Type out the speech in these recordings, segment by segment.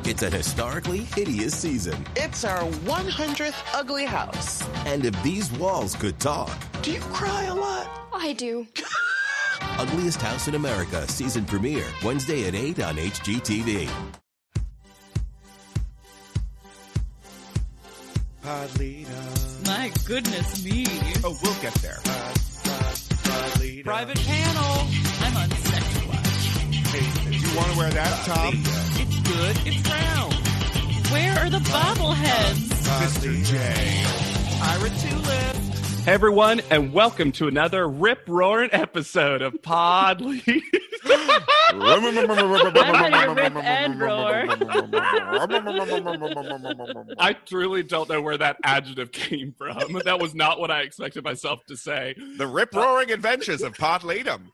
It's a historically hideous season. It's our 100th ugly house. And if these walls could talk... Do you cry a lot? I do. Ugliest House in America season premiere Wednesday at 8 on HGTV. Pod leader. My goodness me. Oh, we'll get there. Pod leader. Private panel. I'm on sex watch. Hey, do you want to wear that, Tom? It's good. It's round. Where are the bobbleheads? Mr. J. Ira Tulip. Hey everyone, and welcome to another rip-roaring episode of Pod Leader. I'm ready to rip and roar. I truly don't know where that adjective came from. That was not what I expected myself to say. The rip-roaring adventures of Pod Leadum.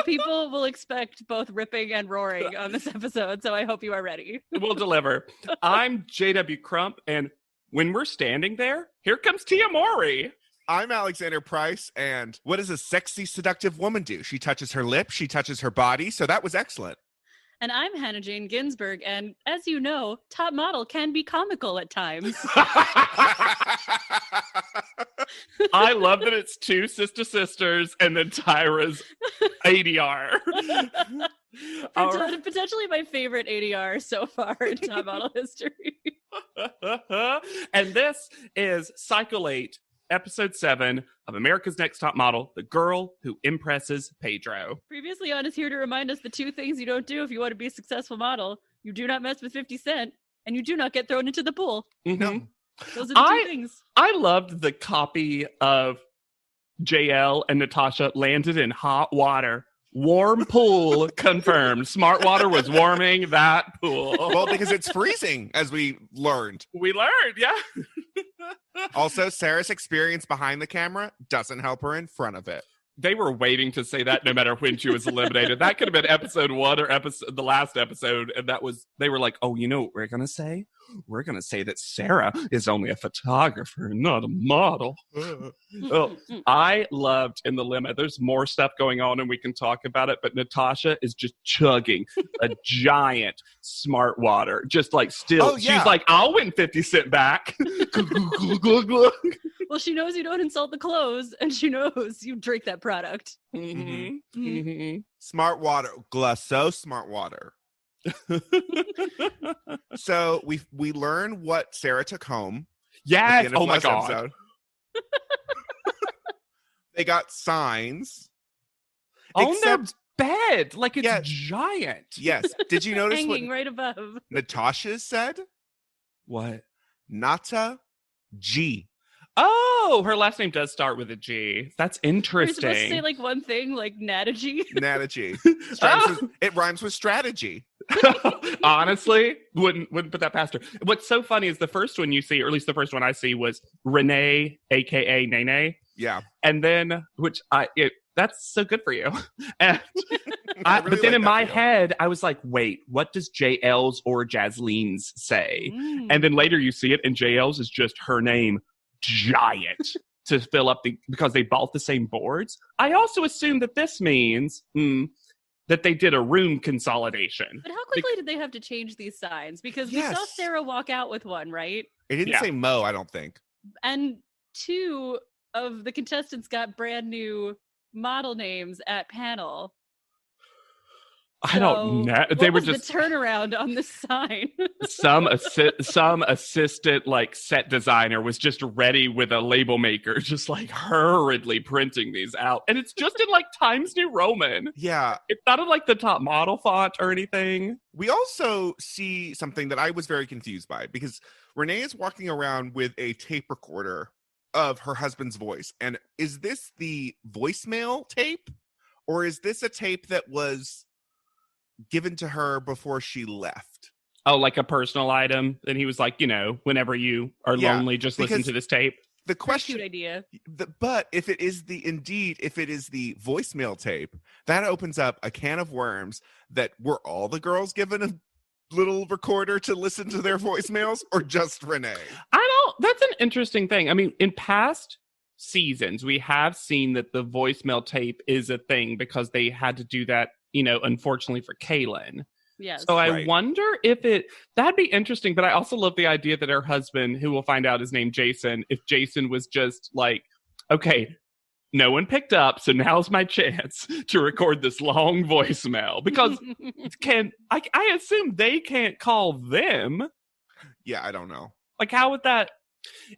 People will expect both ripping and roaring on this episode, so I hope you are ready. We'll deliver. I'm JW Crump, and when we're standing there, here comes Tia Mowry. I'm Alexander Price, and what does a sexy, seductive woman do? She touches her lip, she touches her body, so that was excellent. And I'm Hannah Jane Ginsburg, and as you know, top model can be comical at times. I love that it's two sisters and then Tyra's ADR. Potentially my favorite ADR so far in top model history. And this is Cycle 8. Episode 7 of America's Next Top Model, The Girl Who Impresses Pedro. Previously on is here to remind us the two things you don't do if you want to be a successful model. You do not mess with 50 Cent, and you do not get thrown into the pool. Mm-hmm. No. Those are the two things. I loved the copy of JL and Natasha landed in hot water. Warm pool confirmed. Smart water was warming that pool. Well, because it's freezing, as we learned. We learned, yeah. Also, Sarah's experience behind the camera doesn't help her in front of it. They were waiting to say that no matter when she was eliminated. That could have been episode 1 or the last episode. And they were like, oh, you know what we're going to say? We're going to say that Sarah is only a photographer, not a model. Well, I loved in the limo. There's more stuff going on and we can talk about it. But Natasha is just chugging a giant smart water. Just like still. Oh, yeah. She's like, I'll win 50 Cent back. Well, she knows you don't insult the clothes, and she knows you drink that product. Mm-hmm. Mm-hmm. Smart water. Glasso smart water. So we learn what Sarah took home. Yes. Oh my God. They got signs. On their bed. Like it's giant. Yes. Did you notice Hanging what right above. Natasha said? What? Nata G. Oh, her last name does start with a G. That's interesting. You're supposed to say like one thing, like Natagy. Natagy. It rhymes with strategy. Honestly, wouldn't put that past her. What's so funny is the first one you see, or at least the first one I see, was Renee, aka Nene. Yeah. And then, that's so good for you. And really but then in my head, I was like, wait, what does JL's or Jaslene's say? And then later you see it, and JL's is just her name, giant, to fill up because they bought the same boards. I also assume that this means that they did a room consolidation. But how quickly did they have to change these signs? Because we saw Sarah walk out with one, right? It didn't say Mo, I don't think. And 2 of the contestants got brand new model names at panel. I don't know. They were just the turnaround on the sign. some assistant like set designer was just ready with a label maker, just like hurriedly printing these out, and it's just in like Times New Roman. Yeah, it's not in like the top model font or anything. We also see something that I was very confused by, because Renee is walking around with a tape recorder of her husband's voice, and is this the voicemail tape, or is this a tape that was given to her before she left? Oh, like a personal item. And he was like, whenever you are lonely, just listen to this tape. The question, cute idea. But if it is the voicemail tape, that opens up a can of worms. That were all the girls given a little recorder to listen to their voicemails, or just Renee? That's an interesting thing. I mean, in past seasons, we have seen that the voicemail tape is a thing because they had to do that, unfortunately for Kaylin. Yes. So I Right. wonder if that'd be interesting, but I also love the idea that her husband, who we'll find out is named Jason, if Jason was just like, okay, no one picked up, so now's my chance to record this long voicemail. Because I assume they can't call them. Yeah, I don't know. Like, how would that...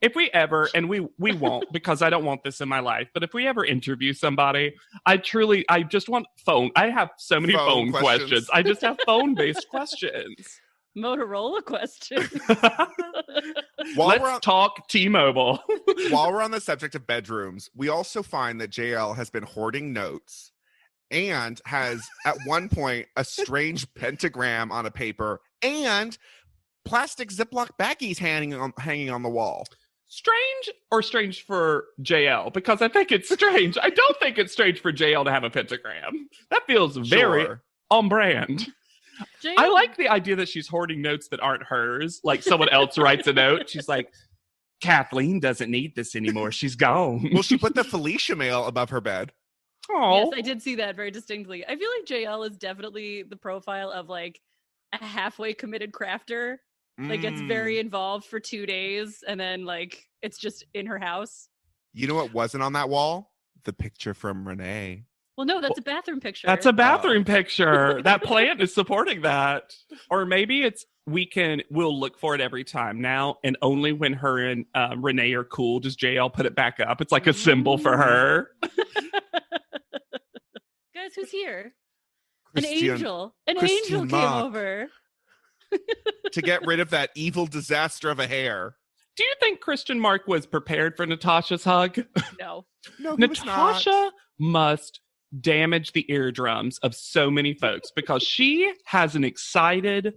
If we ever, and we won't, because I don't want this in my life, but if we ever interview somebody, I just want phone. I have so many phone questions. I just have phone-based questions. Motorola question. Let's talk T-Mobile. While we're on the subject of bedrooms, we also find that JL has been hoarding notes and has, at one point, a strange pentagram on a paper and plastic Ziploc baggies hanging on the wall. Strange for JL? Because I think it's strange. I don't think it's strange for JL to have a pentagram. That feels very on brand. JL. I like the idea that she's hoarding notes that aren't hers. Like someone else writes a note. She's like, Kathleen doesn't need this anymore. She's gone. Well, she put the Felicia mail above her bed. Oh, Yes, I did see that very distinctly. I feel like JL is definitely the profile of like a halfway committed crafter. Like gets very involved for 2 days and then like it's just in her house. You know what wasn't on that wall? The picture from Renee. Well, no, that's a bathroom picture. That's a bathroom picture. That plant is supporting that. Or maybe we'll look for it every time now, and only when her and Renee are cool does JL put it back up. It's like a symbol for her. Guys, who's here? Christian An angel came Mark. over. To get rid of that evil disaster of a hair. Do you think Christian Mark was prepared for Natasha's hug? No. No, he was Natasha not. must damage the eardrums of so many folks because she has an excited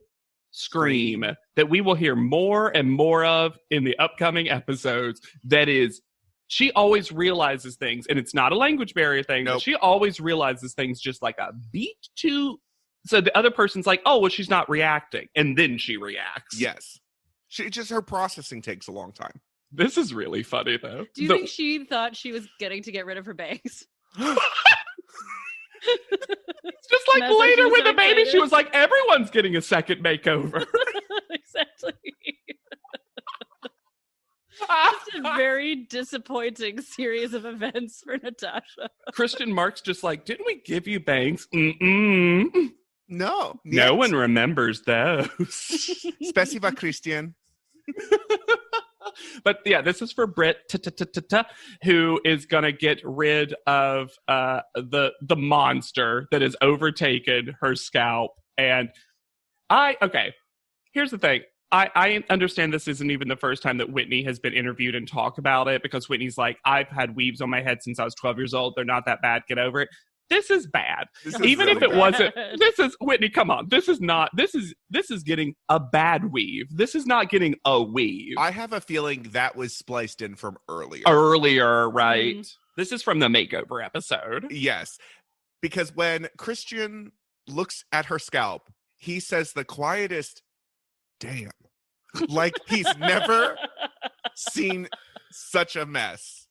scream that we will hear more and more of in the upcoming episodes. That is, she always realizes things, and it's not a language barrier thing, but she always realizes things just like a beat too. So the other person's like, oh, well, she's not reacting. And then she reacts. Yes. Her processing takes a long time. This is really funny, though. Do you think she thought she was getting to get rid of her bangs? It's just like later with the baby, she was like, everyone's getting a second makeover. Exactly. Just a very disappointing series of events for Natasha. Christian Mark's just like, didn't we give you bangs? Mm-mm. No. No one remembers those. Spasiba, Christian. But yeah, this is for Britt, who is going to get rid of the monster that has overtaken her scalp. And here's the thing. I understand this isn't even the first time that Whitney has been interviewed and talk about it, because Whitney's like, I've had weaves on my head since I was 12 years old. They're not that bad. Get over it. This is bad. Even if it wasn't, this is Whitney, come on. This is getting a bad weave. This is not getting a weave. I have a feeling that was spliced in from earlier. Earlier, right? This is from the makeover episode. Yes. Because when Christian looks at her scalp, he says the quietest, damn. Like he's never seen such a mess.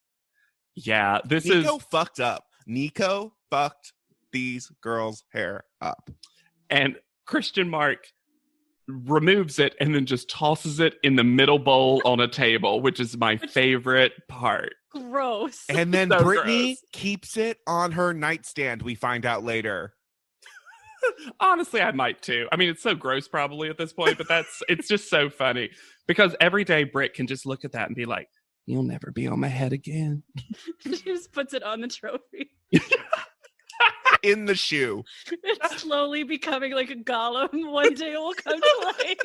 Yeah, Nico fucked up. Nico fucked these girls' hair up. And Christian Mark removes it and then just tosses it in the middle bowl on a table, which is my favorite part. Gross. And then So Brittany gross. keeps it on her nightstand, we find out later. Honestly, I might too. I mean, it's so gross probably at this point, but it's just so funny. Because every day Britt can just look at that and be like, you'll never be on my head again. She just puts it on the trophy. In the shoe. It's slowly becoming like a golem. One day it will come to life.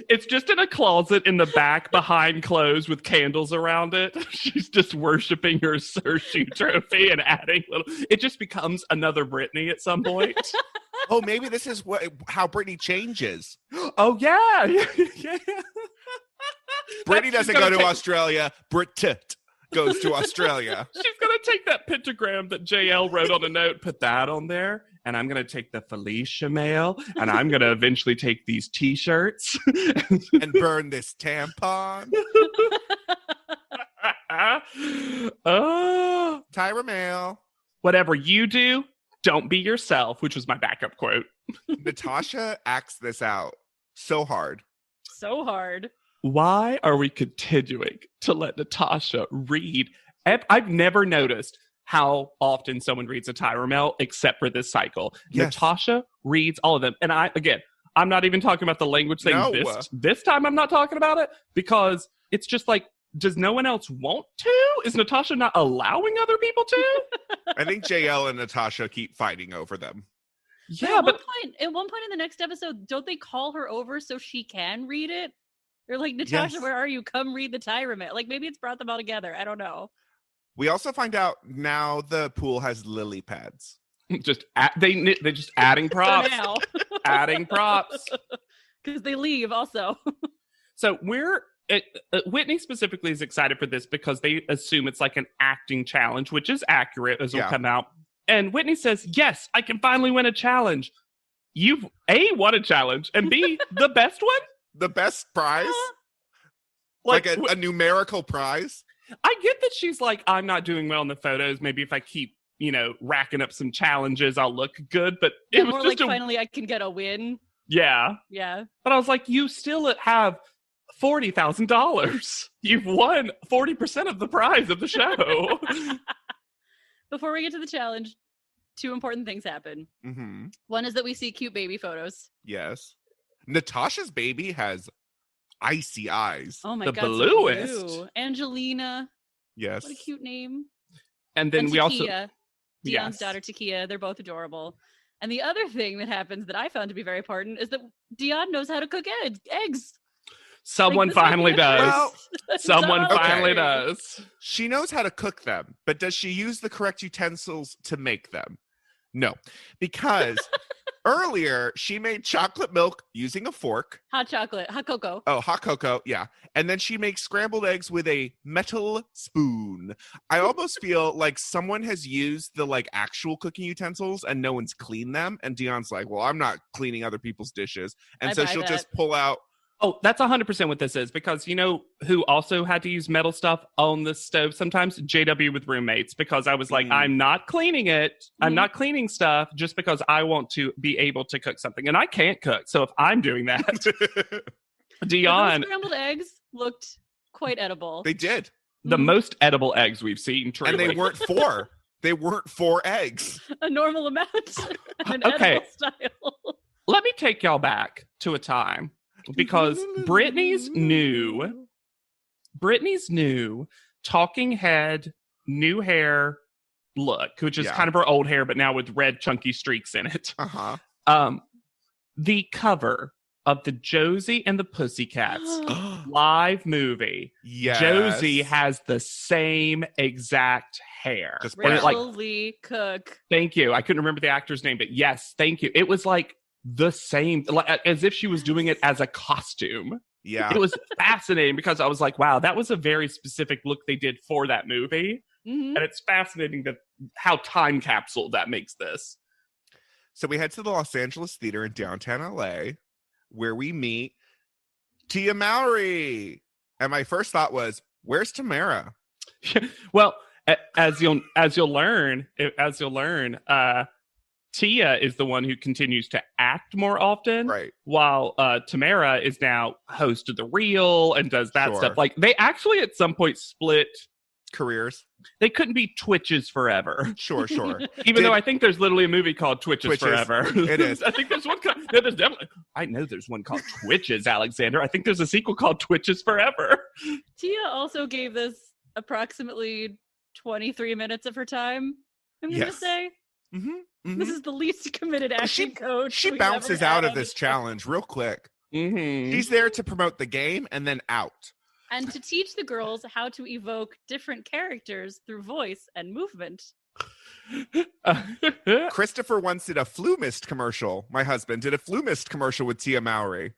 It's just in a closet in the back behind clothes with candles around it. She's just worshiping her shoe trophy and adding little. It just becomes another Brittany at some point. Oh, maybe this is how Brittany changes. Oh, yeah. Yeah. Brittany doesn't go to Australia. Brit goes to Australia. She's going to take that pentagram that JL wrote on a note, put that on there, and I'm going to take the Felicia mail, and I'm going to eventually take these T-shirts. And burn this tampon. Oh. Tyra mail. Whatever you do, don't be yourself, which was my backup quote. Natasha acts this out so hard. So hard. Why are we continuing to let Natasha read? I've never noticed how often someone reads a Tyra Mail except for this cycle. Yes. Natasha reads all of them. And I'm not even talking about the language thing. No. This time I'm not talking about it because it's just like, does no one else want to? Is Natasha not allowing other people to? I think JL and Natasha keep fighting over them. Yeah, at one point in the next episode, don't they call her over so she can read it? They're like, Natasha, Yes. where are you? Come read the Tyra Mail. Like, maybe it's brought them all together. I don't know. We also find out now the pool has lily pads. they're just adding props. For now. Adding props. Because they leave also. So Whitney specifically is excited for this because they assume it's like an acting challenge, which is accurate as will come out. And Whitney says, yes, I can finally win a challenge. You've A, won a challenge, and B, the best one? The best prize? Like a numerical prize? I get that she's like, I'm not doing well in the photos. Maybe if I keep, racking up some challenges, I'll look good. But it was more just like finally I can get a win. Yeah. Yeah. But I was like, you still have $40,000. You've won 40% of the prize of the show. Before we get to the challenge, 2 important things happen. Mm-hmm. One is that we see cute baby photos. Yes. Natasha's baby has icy eyes. Oh my The god, bluest. so blue. Angelina. Yes. What a cute name. And then and we also... Takia, Dion's daughter Takia. They're both adorable. And the other thing that happens that I found to be very important is that Dion knows how to cook eggs. Someone Like, this finally might be the does. first Someone time. finally Okay. does. She knows how to cook them, but does she use the correct utensils to make them? No, because earlier she made chocolate milk using a fork. Hot chocolate, hot cocoa. Oh, hot cocoa, yeah. And then she makes scrambled eggs with a metal spoon. I almost feel like someone has used the actual cooking utensils and no one's cleaned them. And Dion's like, well, I'm not cleaning other people's dishes. And I so buy she'll that. just pull out. Oh, that's 100% what this is, because you know who also had to use metal stuff on the stove sometimes? JW with roommates, because I was like, I'm not cleaning it. I'm not cleaning stuff just because I want to be able to cook something. And I can't cook. So if I'm doing that, Dion. Those scrambled eggs looked quite edible. They did. The most edible eggs we've seen, truly. And they weren't 4. They weren't 4 eggs. A normal amount. An Okay. edible style. Let me take y'all back to a time. Because Brittany's new talking head, new hair look, which is kind of her old hair, but now with red chunky streaks in it. Uh-huh. The cover of the Josie and the Pussycats live movie. Yes. Josie has the same exact hair. Just And it, Rachel Lee Cook. Thank you. I couldn't remember the actor's name, but yes, thank you. It was like the same, as if she was doing it as a costume. Yeah. It was fascinating because I was like, wow, that was a very specific look they did for that movie. Mm-hmm. And it's fascinating how time capsule that makes this. So we head to the Los Angeles Theater in downtown LA, where we meet Tia Mowry. And my first thought was, where's Tamara? Well, as you'll learn, Tia is the one who continues to act more often, right? While Tamara is now host of The Real and does that stuff. Like, they actually at some point split careers. They couldn't be Twitches forever. Sure. Even though I think there's literally a movie called Twitches Forever. It is. I think there's one called, no, there's definitely, I know there's one called Twitches, Alexander. I think there's a sequel called Twitches Forever. Tia also gave this approximately 23 minutes of her time, I'm going to say. Mm-hmm. This is the least committed acting coach. She bounces out of this challenge real quick. Mm-hmm. She's there to promote the game and then out. And to teach the girls how to evoke different characters through voice and movement. Christopher once did a Flu Mist commercial. My husband did a Flu Mist commercial with Tia Mowry,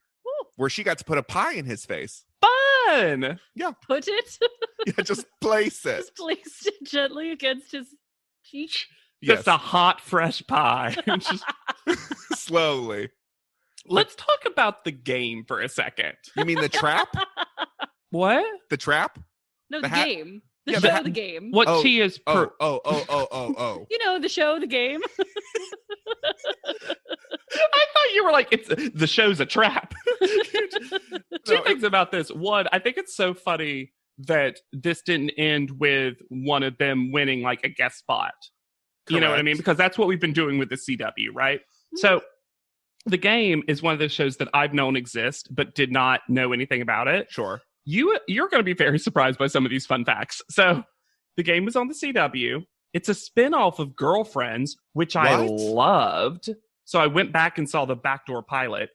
where she got to put a pie in his face. Fun! Yeah. Put it? Yeah, just place it. Just place it gently against his cheek. Just a hot, fresh pie. Just slowly. Let's talk about the game for a second. You mean the trap? What? The trap? No, the game. The Yeah, show, the game. What Tia's Oh. You know, the show, the game. I thought you were like, the show's a trap. Two things about this. One, I think it's so funny that this didn't end with one of them winning like a guest spot. You know what I mean? Because that's what we've been doing with the CW, right? So the game is one of those shows that I've known exist, but did not know anything about it. Sure. You're going to be very surprised by some of these fun facts. So the game was on the CW. It's a spinoff of Girlfriends, which I loved. So I went back and saw the backdoor pilot,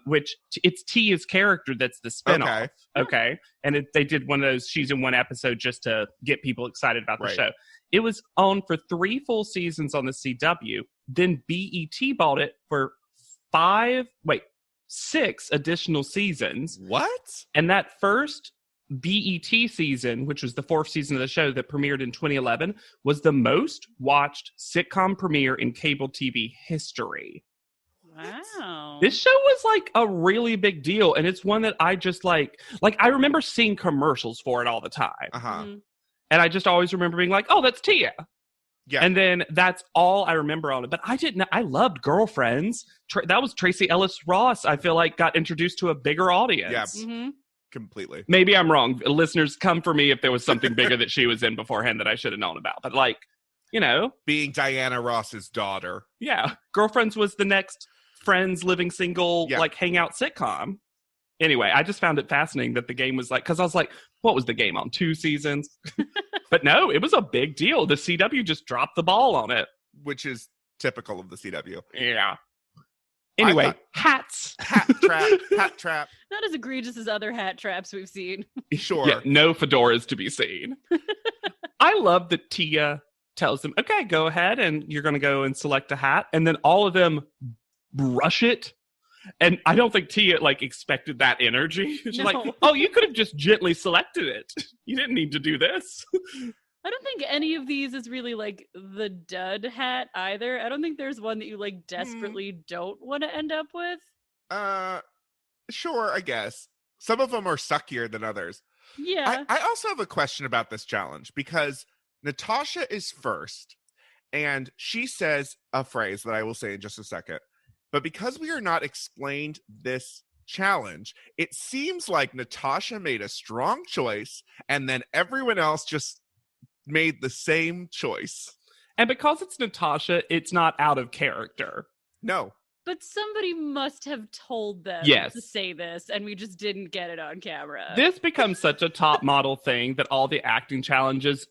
which it's Tia's character that's the spinoff. Okay. And they did one of those, she's in one episode just to get people excited about the show. It was on for 3 full seasons on the CW. Then BET bought it for 6 additional seasons. What? And that first BET season, which was the 4th season of the show that premiered in 2011, was the most watched sitcom premiere in cable TV history. Wow. This show was like a really big deal, and it's one that I just like I remember seeing commercials for it all the time. Mm-hmm. And I just always remember being like, oh, that's Tia. Yeah. And then that's all I remember on it. But I loved Girlfriends. That was Tracy Ellis Ross, I feel like, got introduced to a bigger audience. Yeah. Mm-hmm. Completely. Maybe I'm wrong. Listeners, come for me if there was something bigger that she was in beforehand that I should have known about. But being Diana Ross's daughter. Yeah. Girlfriends was the next Friends living single, hangout sitcom. Anyway, I just found it fascinating that the game was because I was like, what was the game on? 2 seasons? But no, it was a big deal. The CW just dropped the ball on it. Which is typical of the CW. Yeah. Anyway, hats. Hat trap. Not as egregious as other hat traps we've seen. Sure. Yeah, no fedoras to be seen. I love that Tia tells them, okay, go ahead and you're going to go and select a hat. And then all of them brush it. And I don't think Tia expected that energy. She's like, oh, you could have just gently selected it. You didn't need to do this. I don't think any of these is really the dud hat either. I don't think there's one that you desperately don't want to end up with. Sure, I guess. Some of them are suckier than others. Yeah. I also have a question about this challenge because Natasha is first and she says a phrase that I will say in just a second. But because we are not explained this challenge, it seems like Natasha made a strong choice and then everyone else just made the same choice. And because it's Natasha, it's not out of character. No. But somebody must have told them to say this, and we just didn't get it on camera. This becomes such a top model thing that all the acting challenges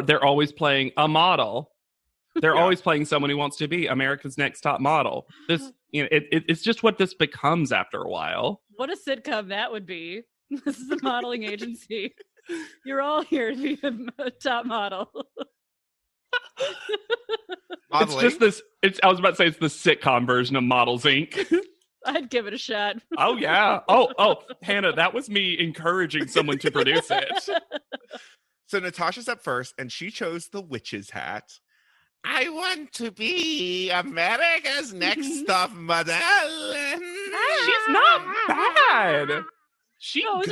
they're always playing a model. They're always playing someone who wants to be America's Next Top Model. This, it's just what this becomes after a while. What a sitcom that would be. This is a modeling agency. You're all here to be a top model. It's just this. I was about to say it's the sitcom version of Models Inc. I'd give it a shot. Oh yeah. Oh, Hannah, that was me encouraging someone to produce it. So Natasha's up first, and she chose the witch's hat. I want to be America's Next Top Model. She's not bad. She goes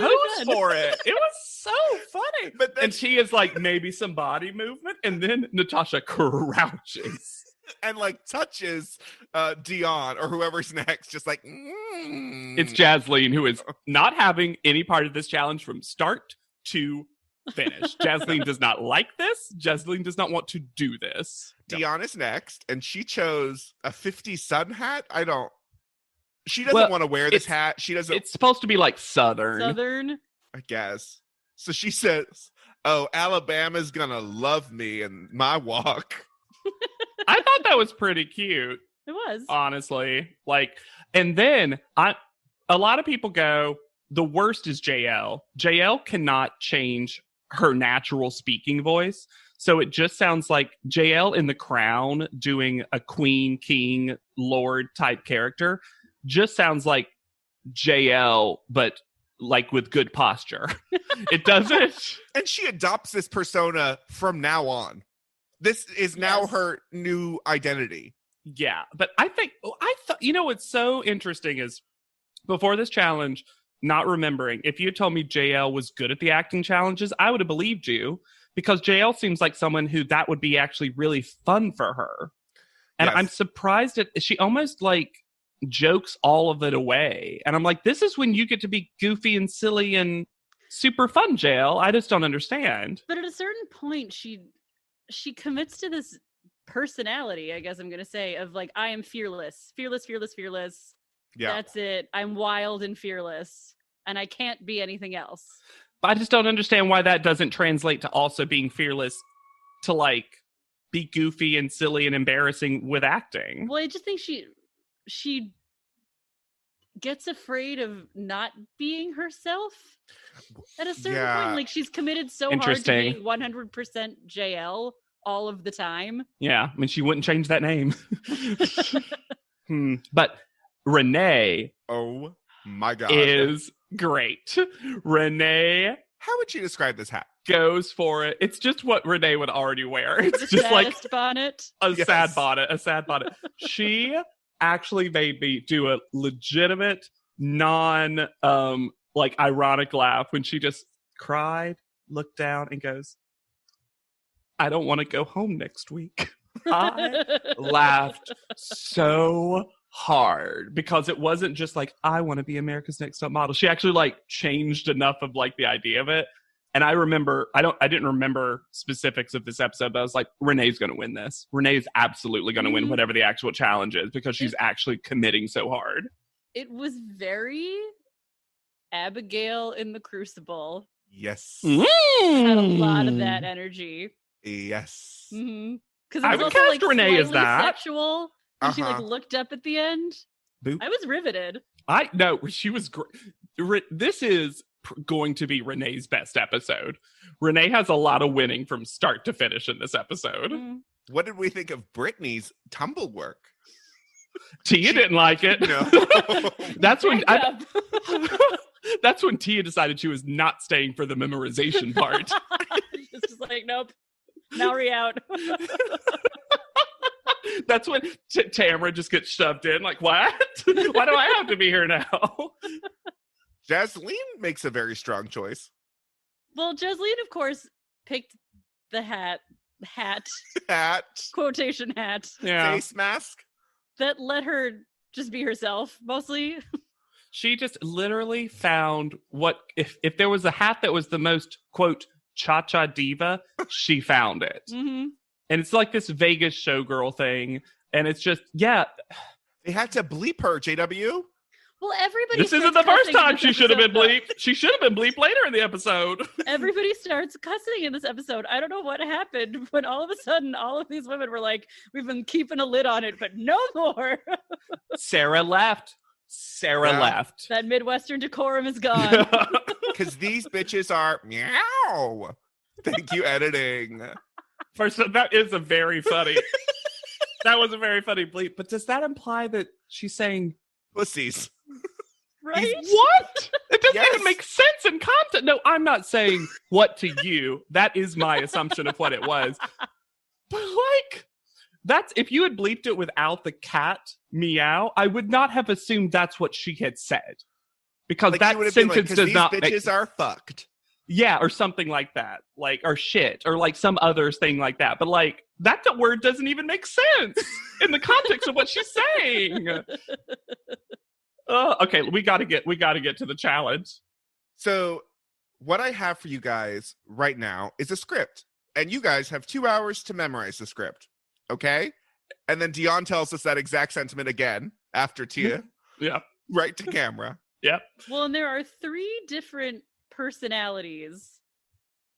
for it. It was so funny. But then, and she is maybe some body movement, and then Natasha crouches. And touches Dion or whoever's next, just It's Jasleen, who is not having any part of this challenge from start to finish. Jasleen does not like this. Jasleen does not want to do this. Dion is next, and she chose a 50 Sun hat. She doesn't want to wear this hat. She doesn't. It's supposed to be Southern. Southern? I guess. So she says, oh, Alabama's gonna love me and my walk. I thought that was pretty cute. It was. Honestly. And then a lot of people go, the worst is JL. JL cannot change her natural speaking voice. So it just sounds like JL in The Crown doing a queen, king, lord type character. Just sounds like JL, but with good posture. It doesn't. And she adopts this persona from now on. This is now her new identity. Yeah. But I thought, what's so interesting is before this challenge, not remembering, if you had told me JL was good at the acting challenges, I would have believed you because JL seems like someone who that would be actually really fun for her. And I'm surprised she almost jokes all of it away. And I'm like, this is when you get to be goofy and silly and super fun, JL. I just don't understand. But at a certain point, she commits to this personality, I guess I'm gonna say, of like, I am fearless. Yeah. That's it. I'm wild and fearless, and I can't be anything else. I just don't understand why that doesn't translate to also being fearless to like be goofy and silly and embarrassing with acting. Well, I just think she gets afraid of not being herself at a certain point. Like, she's committed so hard to being 100% JL all of the time. Yeah, I mean, she wouldn't change that name. But Renee, oh my God, is great. Renee, how would you describe this hat? Goes for it. It's just what Renee would already wear. It's just like bonnet. A sad bonnet. She actually made me do a legitimate non like ironic laugh when she just cried, looked down, and goes, I don't want to go home next week. I laughed so hard because it wasn't just like, I want to be America's Next Top Model. She actually like changed enough of like the idea of it. And I remember, I didn't remember specifics of this episode, but I was like, Renee's going to win this. Renee is absolutely going to win whatever the actual challenge is because she's actually committing so hard. It was very Abigail in the Crucible. Yes. Had a lot of that energy. Yes. Because I would also, cast like, Renee as that. Sexual. And she like looked up at the end. Boop. I was riveted. No, she was great. This is going to be Renee's best episode. Renee has a lot of winning from start to finish in this episode. What did we think of Brittany's tumble work? Tia didn't like it. No. That's when Tia decided she was not staying for the memorization part. It's just like, nope. Now we're out. That's when Tamara just gets shoved in. Like, what? Why do I have to be here now? Jasleen makes a very strong choice. Well, Jasleen, of course, picked the hat, quotation hat, face mask that let her just be herself, mostly. She just literally found what, if there was a hat that was the most, quote, cha-cha diva, she found it. And it's like this Vegas showgirl thing. And it's just, They had to bleep her, JW. Well, everybody. This isn't the first time she should have been bleeped. She should have been bleeped later in the episode. Everybody starts cussing in this episode. I don't know what happened when all of a sudden all of these women were like, we've been keeping a lid on it, but no more. Sarah left. Left. That Midwestern decorum is gone. Because these bitches are meow. Thank you, editing. First, that is a very funny. That was a very funny bleep. But does that imply that she's saying pussies? Right? What? It doesn't even make sense in content. No, I'm not saying what to you. That is my assumption of what it was. But like, that's, if you had bleeped it without the cat meow, I would not have assumed that's what she had said. Because like, that sentence does not make sense. These bitches are fucked. Yeah, or something like that. Like, or shit, or like some other thing like that. But like, that word doesn't even make sense in the context of what she's saying. Okay, we gotta get to the challenge. So what I have for you guys right now is a script. And you guys have 2 hours to memorize the script. Okay? And then Dion tells us that exact sentiment again after Tia. Yeah. Right to camera. Yep. Well, and there are 3 different personalities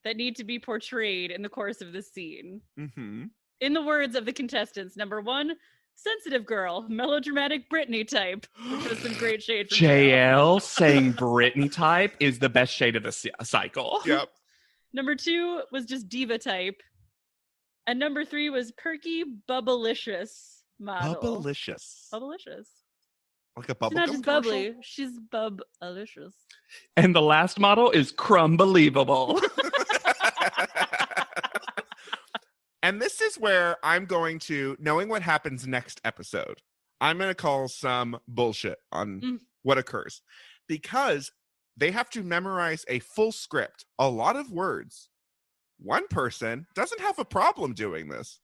that need to be portrayed in the course of this scene. In the words of the contestants, number 1, sensitive girl, melodramatic Britney type, which has some great shade from JL saying Britney type is the best shade of the cycle. Yep. Number 2 was just diva type. And number 3 was perky bubblicious model. Bubblicious. Like a bubble She's not gum just commercial? bubbly, she's bub-alicious. And the last model is Crumbelievable. And this is where I'm going to, knowing what happens next episode, I'm going to call some bullshit on what occurs. Because they have to memorize a full script, a lot of words. One person doesn't have a problem doing this.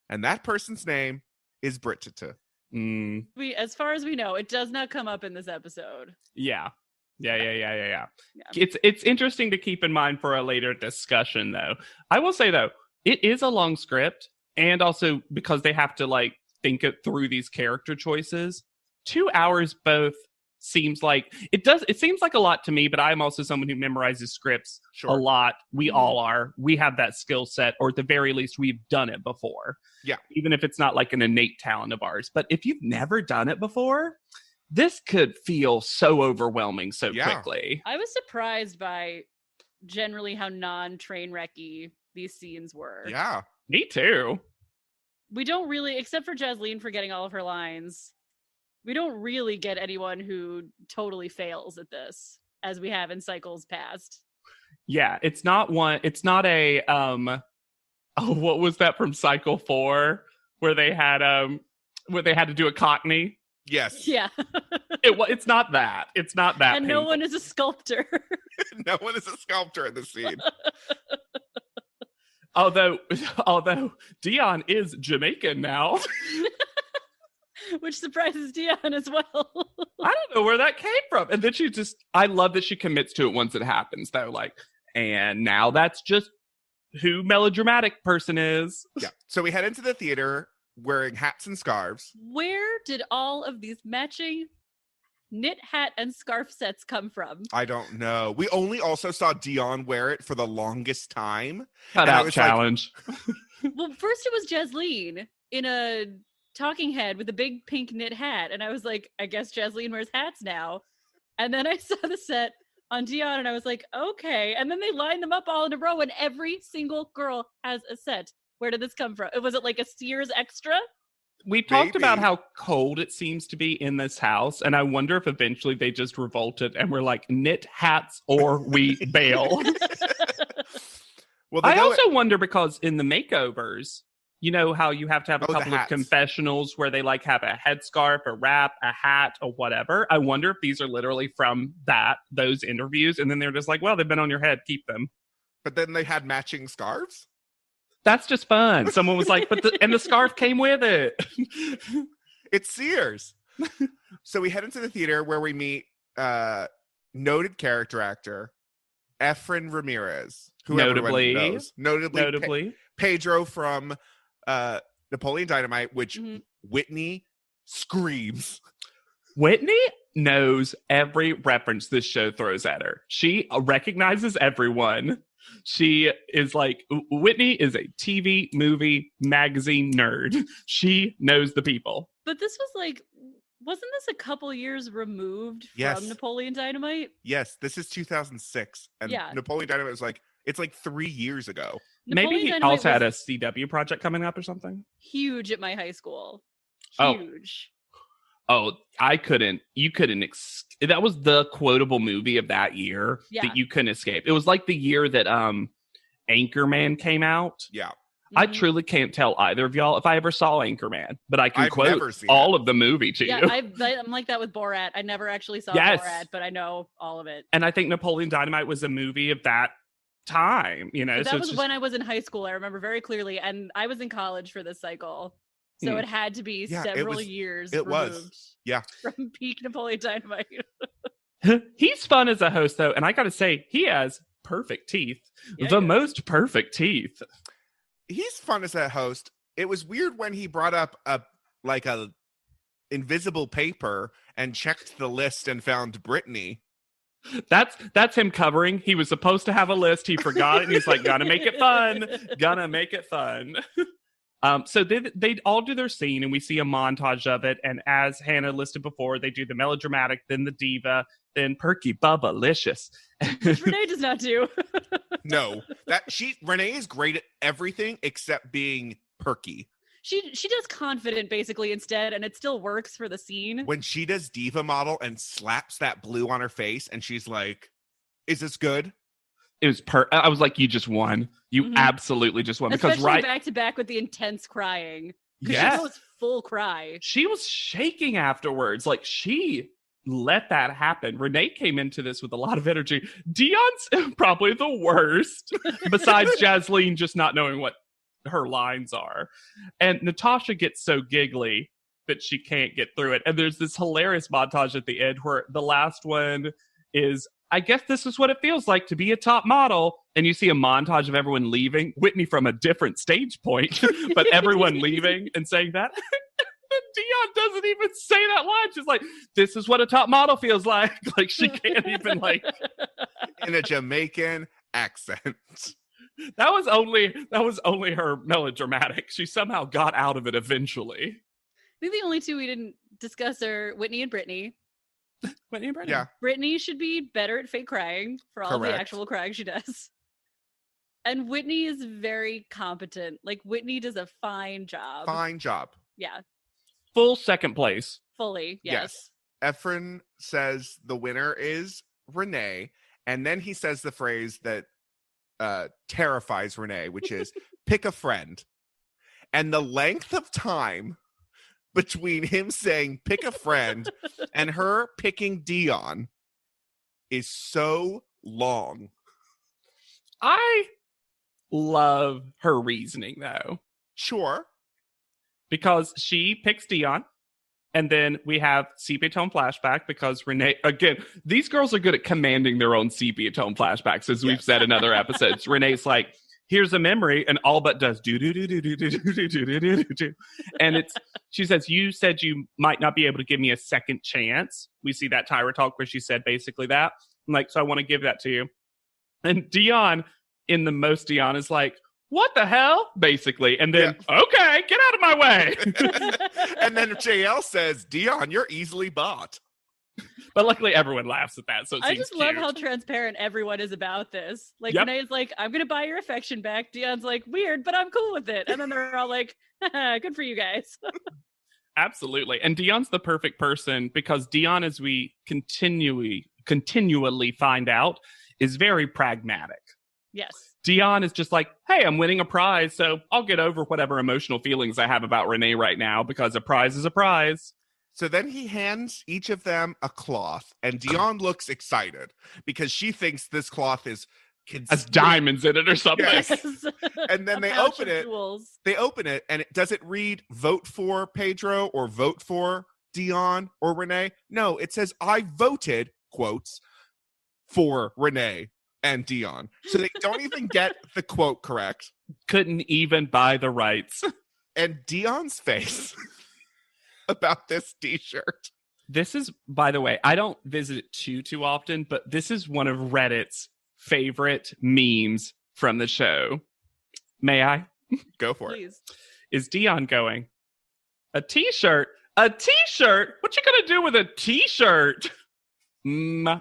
And that person's name is Brittita. As far as we know, it does not come up in this episode. Yeah. Yeah. It's interesting to keep in mind for a later discussion, though. I will say, though, it is a long script, and also because they have to like think it through these character choices. 2 hours both seems like it seems like a lot to me, but I'm also someone who memorizes scripts a lot. We all are. We have that skill set, or at the very least, we've done it before. Yeah. Even if it's not like an innate talent of ours. But if you've never done it before, this could feel so overwhelming so quickly. I was surprised by generally how non-train wrecky these scenes were. Yeah. Me too. We don't really, except for Jasleen forgetting all of her lines, we don't really get anyone who totally fails at this, as we have in cycles past. Yeah, it's not a what was that from Cycle 4 where they had to do a Cockney? Yes. Yeah. It's not that. It's not that. And painful. no one is a sculptor. No one is a sculptor in the scene. Although Dion is Jamaican now. Which surprises Dion as well. I don't know where that came from. And then I love that she commits to it once it happens, though. Like, and now that's just who melodramatic person is. Yeah. So we head into the theater wearing hats and scarves. Where did all of these matching knit hat and scarf sets come from? I don't know. We only also saw Dion wear it for the longest time. Cut out challenge. Well, first it was Jasleen in a talking head with a big pink knit hat, and I was like, I guess Jasleen wears hats now. And then I saw the set on Dion, and I was like, okay. And then they lined them up all in a row, and every single girl has a set. Where did this come from? Was it like a Sears extra? We talked about how cold it seems to be in this house, and I wonder if eventually they just revolted and were like, knit hats or we bail. Well, I also wonder because in the makeovers, you know how you have to have a couple of confessionals where they like have a headscarf, a wrap, a hat, or whatever. I wonder if these are literally from those interviews, and then they're just like, well, they've been on your head, keep them. But then they had matching scarves? That's just fun. Someone was like, and the scarf came with it. It's Sears. So we head into the theater where we meet noted character actor Efren Ramirez, who notably knows. Notably Pedro from Napoleon Dynamite, which Whitney screams. Whitney knows every reference this show throws at her. She recognizes everyone. She is like, Whitney is a TV, movie, magazine nerd. She knows the people. But this was like, wasn't this a couple years removed from Napoleon Dynamite? Yes, this is 2006. And Napoleon Dynamite was like, it's like 3 years ago. Maybe he also had a CW project coming up or something. Huge at my high school. Huge. Oh, you couldn't, that was the quotable movie of that year that you couldn't escape. It was like the year that Anchorman came out. Yeah. I truly can't tell either of y'all if I ever saw Anchorman, but I can quote all of the movie to you. I'm like that with Borat. I never actually saw Borat, but I know all of it. And I think Napoleon Dynamite was a movie of that time, you know. But that was when I was in high school. I remember very clearly, and I was in college for this cycle. So it had to be several years removed from peak Napoleon Dynamite. He's fun as a host, though, and I gotta say, he has perfect teeth. Most perfect teeth. He's fun as a host. It was weird when he brought up a invisible paper and checked the list and found Brittany. That's him covering. He was supposed to have a list. He forgot it, and he's like, gonna make it fun. Gonna make it fun. So they all do their scene, and we see a montage of it. And as Hannah listed before, they do the melodramatic, then the diva, then Perky Bubba-licious. Which Renee does not do. No, Renee is great at everything except being perky. She does confident basically instead, and it still works for the scene. When she does diva model and slaps that blue on her face, and she's like, "Is this good?" It was I was like, you just won. You absolutely just won. Especially because back to back with the intense crying. Because she was full cry. She was shaking afterwards. Like, she let that happen. Renee came into this with a lot of energy. Dion's probably the worst. Besides Jasleen just not knowing what her lines are. And Natasha gets so giggly that she can't get through it. And there's this hilarious montage at the end where the last one is, I guess this is what it feels like to be a top model. And you see a montage of everyone leaving, Whitney from a different stage point, but everyone leaving and saying that. Dion doesn't even say that line. She's like, this is what a top model feels like. Like, she can't even, like, in a Jamaican accent. That was only her melodramatic. She somehow got out of it eventually. I think the only two we didn't discuss are Whitney and Brittany. Whitney and Brittany. Yeah. Brittany should be better at fake crying for all Correct. the actual crying she does. And Whitney is very competent. Like, Whitney does a fine job. Fine job. Yeah. Full second place. Fully. Yes. Efren says the winner is Renee. And then he says the phrase that terrifies Renee, which is pick a friend. And the length of time between him saying pick a friend and her picking Dion is so long. I love her reasoning, though. Sure. Because she picks Dion, and then we have sepia tone flashback because Renee, again, these girls are good at commanding their own sepia tone flashbacks, as we've said in other episodes. Renee's like, here's a memory, and all but does do do do do do do do do do do do. And she says, you said you might not be able to give me a second chance. We see that Tyra talk where she said basically that. I'm like, so I want to give that to you. And Dion, in the most Dion, is like, what the hell? Basically. And then, okay, get out of my way. And then JL says, Dion, you're easily bought. But luckily everyone laughs at that, so it I seems just cute. love how transparent everyone is about this. Like, Renee's like, I'm going to buy your affection back. Dion's like, weird, but I'm cool with it. And then they're all like, good for you guys. Absolutely. And Dion's the perfect person because Dion, as we continually find out, is very pragmatic. Yes. Dion is just like, hey, I'm winning a prize, so I'll get over whatever emotional feelings I have about Renee right now because a prize is a prize. So then he hands each of them a cloth, and Dion looks excited because she thinks this cloth has diamonds in it or something. Yes. And then they open it. They open it, and does it read vote for Pedro or vote for Dion or Renee? No, it says I voted, quotes, for Renee and Dion. So they don't even get the quote correct. Couldn't even buy the rights. And Dion's face about this t-shirt. This is, by the way, I don't visit it too often, but this is one of Reddit's favorite memes from the show. May I? Go for Please. it. Is Dion going, a t-shirt? A t-shirt? What you gonna do with a t-shirt?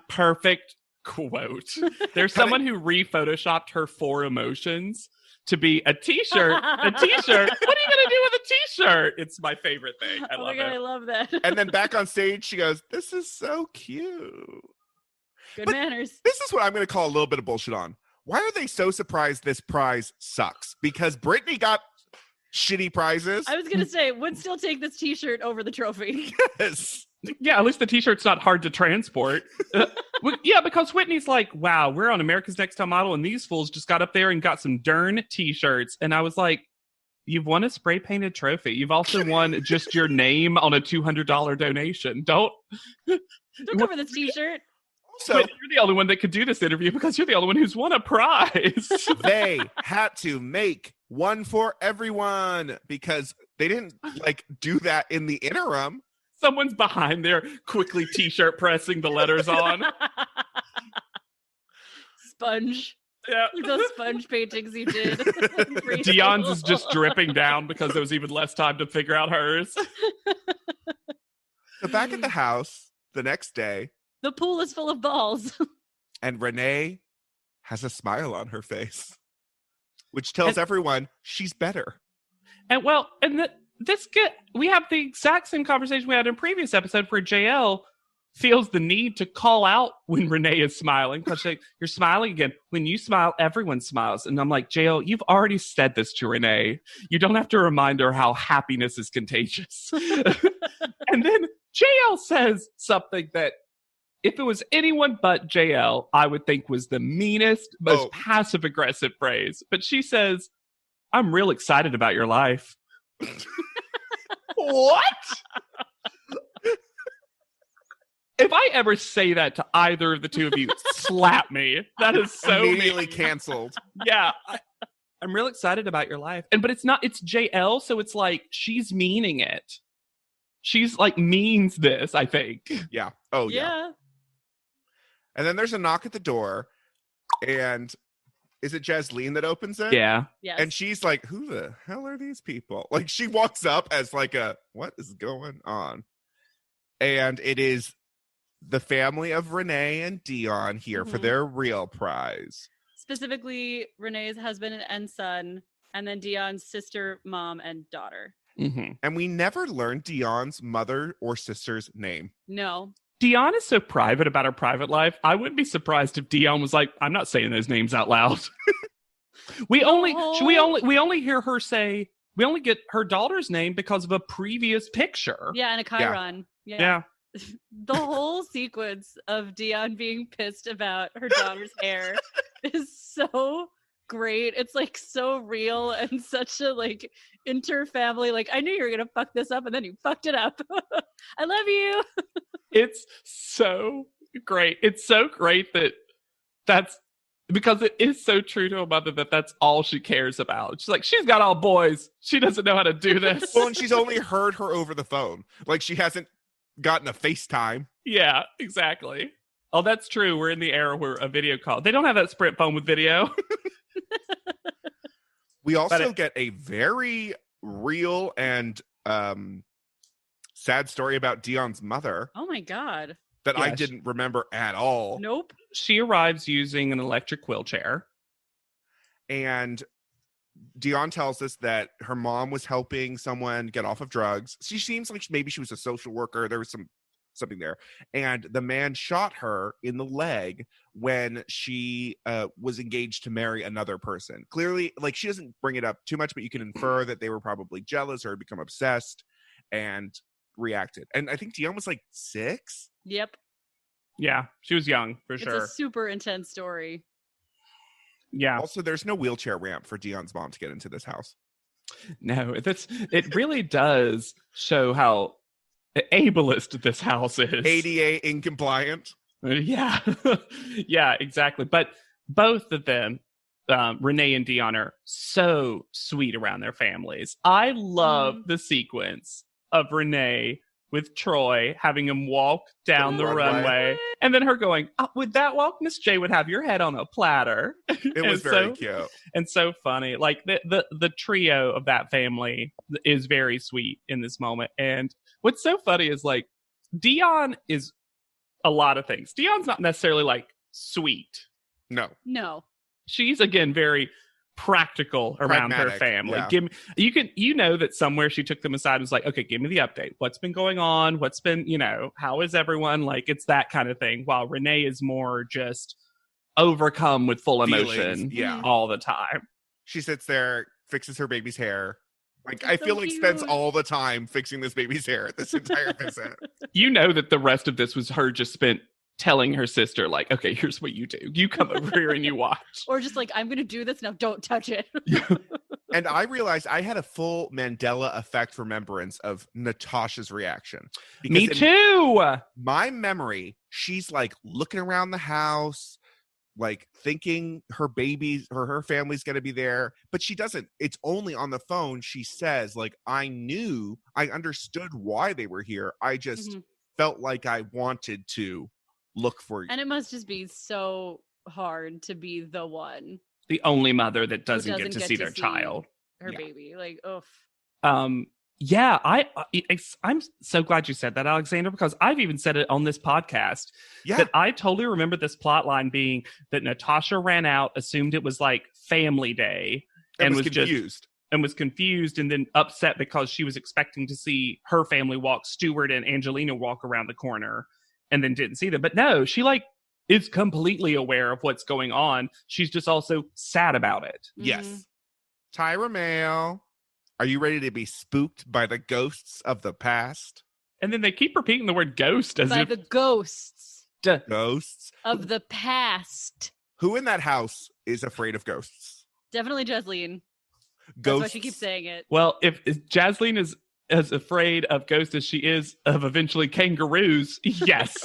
Perfect quote. There's someone who re-photoshopped her 4 emotions to be a t-shirt. A t-shirt? What are you gonna do with a t-shirt? It's my favorite thing. I love it. I love that. And then back on stage, she goes, this is so cute. Good manners. This is what I'm going to call a little bit of bullshit on. Why are they so surprised this prize sucks? Because Brittany got shitty prizes. I was going to say, would still take this t-shirt over the trophy. Yes. Yeah, at least the t-shirt's not hard to transport. Yeah, because Whitney's like, wow, we're on America's Next Top Model, and these fools just got up there and got some darn t-shirts. And I was like, you've won a spray-painted trophy. You've also won just your name on a $200 donation. Don't cover this t-shirt. So you're the only one that could do this interview because you're the only one who's won a prize. They had to make one for everyone because they didn't do that in the interim. Someone's behind there quickly t-shirt pressing the letters on. Sponge. Yeah. Those sponge paintings you did. Dion's is just dripping down because there was even less time to figure out hers. So back at the house the next day. The pool is full of balls. And Renee has a smile on her face, which tells everyone she's better. And we have the exact same conversation we had in a previous episode where JL feels the need to call out when Renee is smiling. Because like, you're smiling again. When you smile, everyone smiles. And I'm like, JL, you've already said this to Renee. You don't have to remind her how happiness is contagious. And then JL says something that if it was anyone but JL, I would think was the meanest, most passive-aggressive phrase. But she says, I'm real excited about your life. What? If I ever say that to either of the two of you, slap me. That is so Immediately mean. canceled. Yeah. I'm real excited about your life. But it's JL, so it's like she's meaning it. She's like means this, I think. Yeah. Oh, yeah. And then there's a knock at the door, and is it Jasleen that opens it? Yeah. Yes. And she's like, who the hell are these people? Like, she walks up as like what is going on? And it is the family of Renee and Dion here for their real prize. Specifically, Renee's husband and son, and then Dion's sister, mom, and daughter. Mm-hmm. And we never learned Dion's mother or sister's name. No. Dion is so private about her private life. I wouldn't be surprised if Dion was like, I'm not saying those names out loud. we only hear her say, we only get her daughter's name because of a previous picture. Yeah, and a chyron. Yeah. The whole sequence of Dion being pissed about her daughter's hair is so great. It's like so real and such a like inter-family, like, I knew you were gonna fuck this up and then you fucked it up. I love you. It's so great. It's so great that's because it is so true to a mother that's all she cares about. She's like, she's got all boys. She doesn't know how to do this. Well, and she's only heard her over the phone. Like, she hasn't gotten a FaceTime. Yeah, exactly. Oh, that's true. We're in the era where a video call. They don't have that Sprint phone with video. We also get a very real and sad story about Dion's mother. Oh my God. That I didn't remember at all. Nope. She arrives using an electric wheelchair. And Dion tells us that her mom was helping someone get off of drugs. She seems like maybe she was a social worker. There was something there. And the man shot her in the leg when she was engaged to marry another person. Clearly, like, she doesn't bring it up too much, but you can infer that they were probably jealous or had become obsessed and reacted. And I think Dion was like 6. Yep. Yeah, she was young, for sure. It's a super intense story. Yeah. Also, there's no wheelchair ramp for Dion's mom to get into this house. No, it really does show how ableist this house is. ADA incompliant. Yeah. Yeah, exactly. But both of them, Renee and Dion, are so sweet around their families. I love the sequence of Renee with Troy having him walk down the runway. And then her going, with that walk, Miss J would have your head on a platter. It was very cute. And so funny. Like the trio of that family is very sweet in this moment. And what's so funny is, like, Dion is a lot of things. Dion's not necessarily like sweet. No. She's, again, very practical around her family. Yeah. You know that somewhere she took them aside and was like, okay, give me the update. What's been going on? What's been, how is everyone? Like, it's that kind of thing. While Renee is more just overcome with full emotion all the time. She sits there, fixes her baby's hair. Like, I feel like spends all the time fixing this baby's hair this entire visit. You know that the rest of this was her just spent telling her sister, like, okay, here's what you do. You come over here and you watch. Or just like, I'm going to do this now. Don't touch it. And I realized I had a full Mandela effect remembrance of Natasha's reaction. Me too. My memory, she's like looking around the house, like thinking her baby or her family's going to be there, but she doesn't. It's only on the phone. She says, like, I understood why they were here. I just felt like I wanted to look for you. And it must just be so hard to be the one, the only mother that doesn't get to see their child, her baby. Like, oof. Yeah, I'm so glad you said that, Alexander, because I've even said it on this podcast. Yeah. That I totally remember this plot line being that Natasha ran out, assumed it was like family day, and was confused, and then upset because she was expecting to see her family walk, Stuart and Angelina walk around the corner, and then didn't see them. But no, she is completely aware of what's going on. She's just also sad about it. Yes. Tyra Mail, are you ready to be spooked by the ghosts of the past? And then they keep repeating the word ghost as by if the ghosts ghosts of the past. Who in that house is afraid of ghosts? Definitely Jasleen. Ghosts. That's why she keeps saying it. Well, if Jasleen is as afraid of ghosts as she is of eventually kangaroos, yes.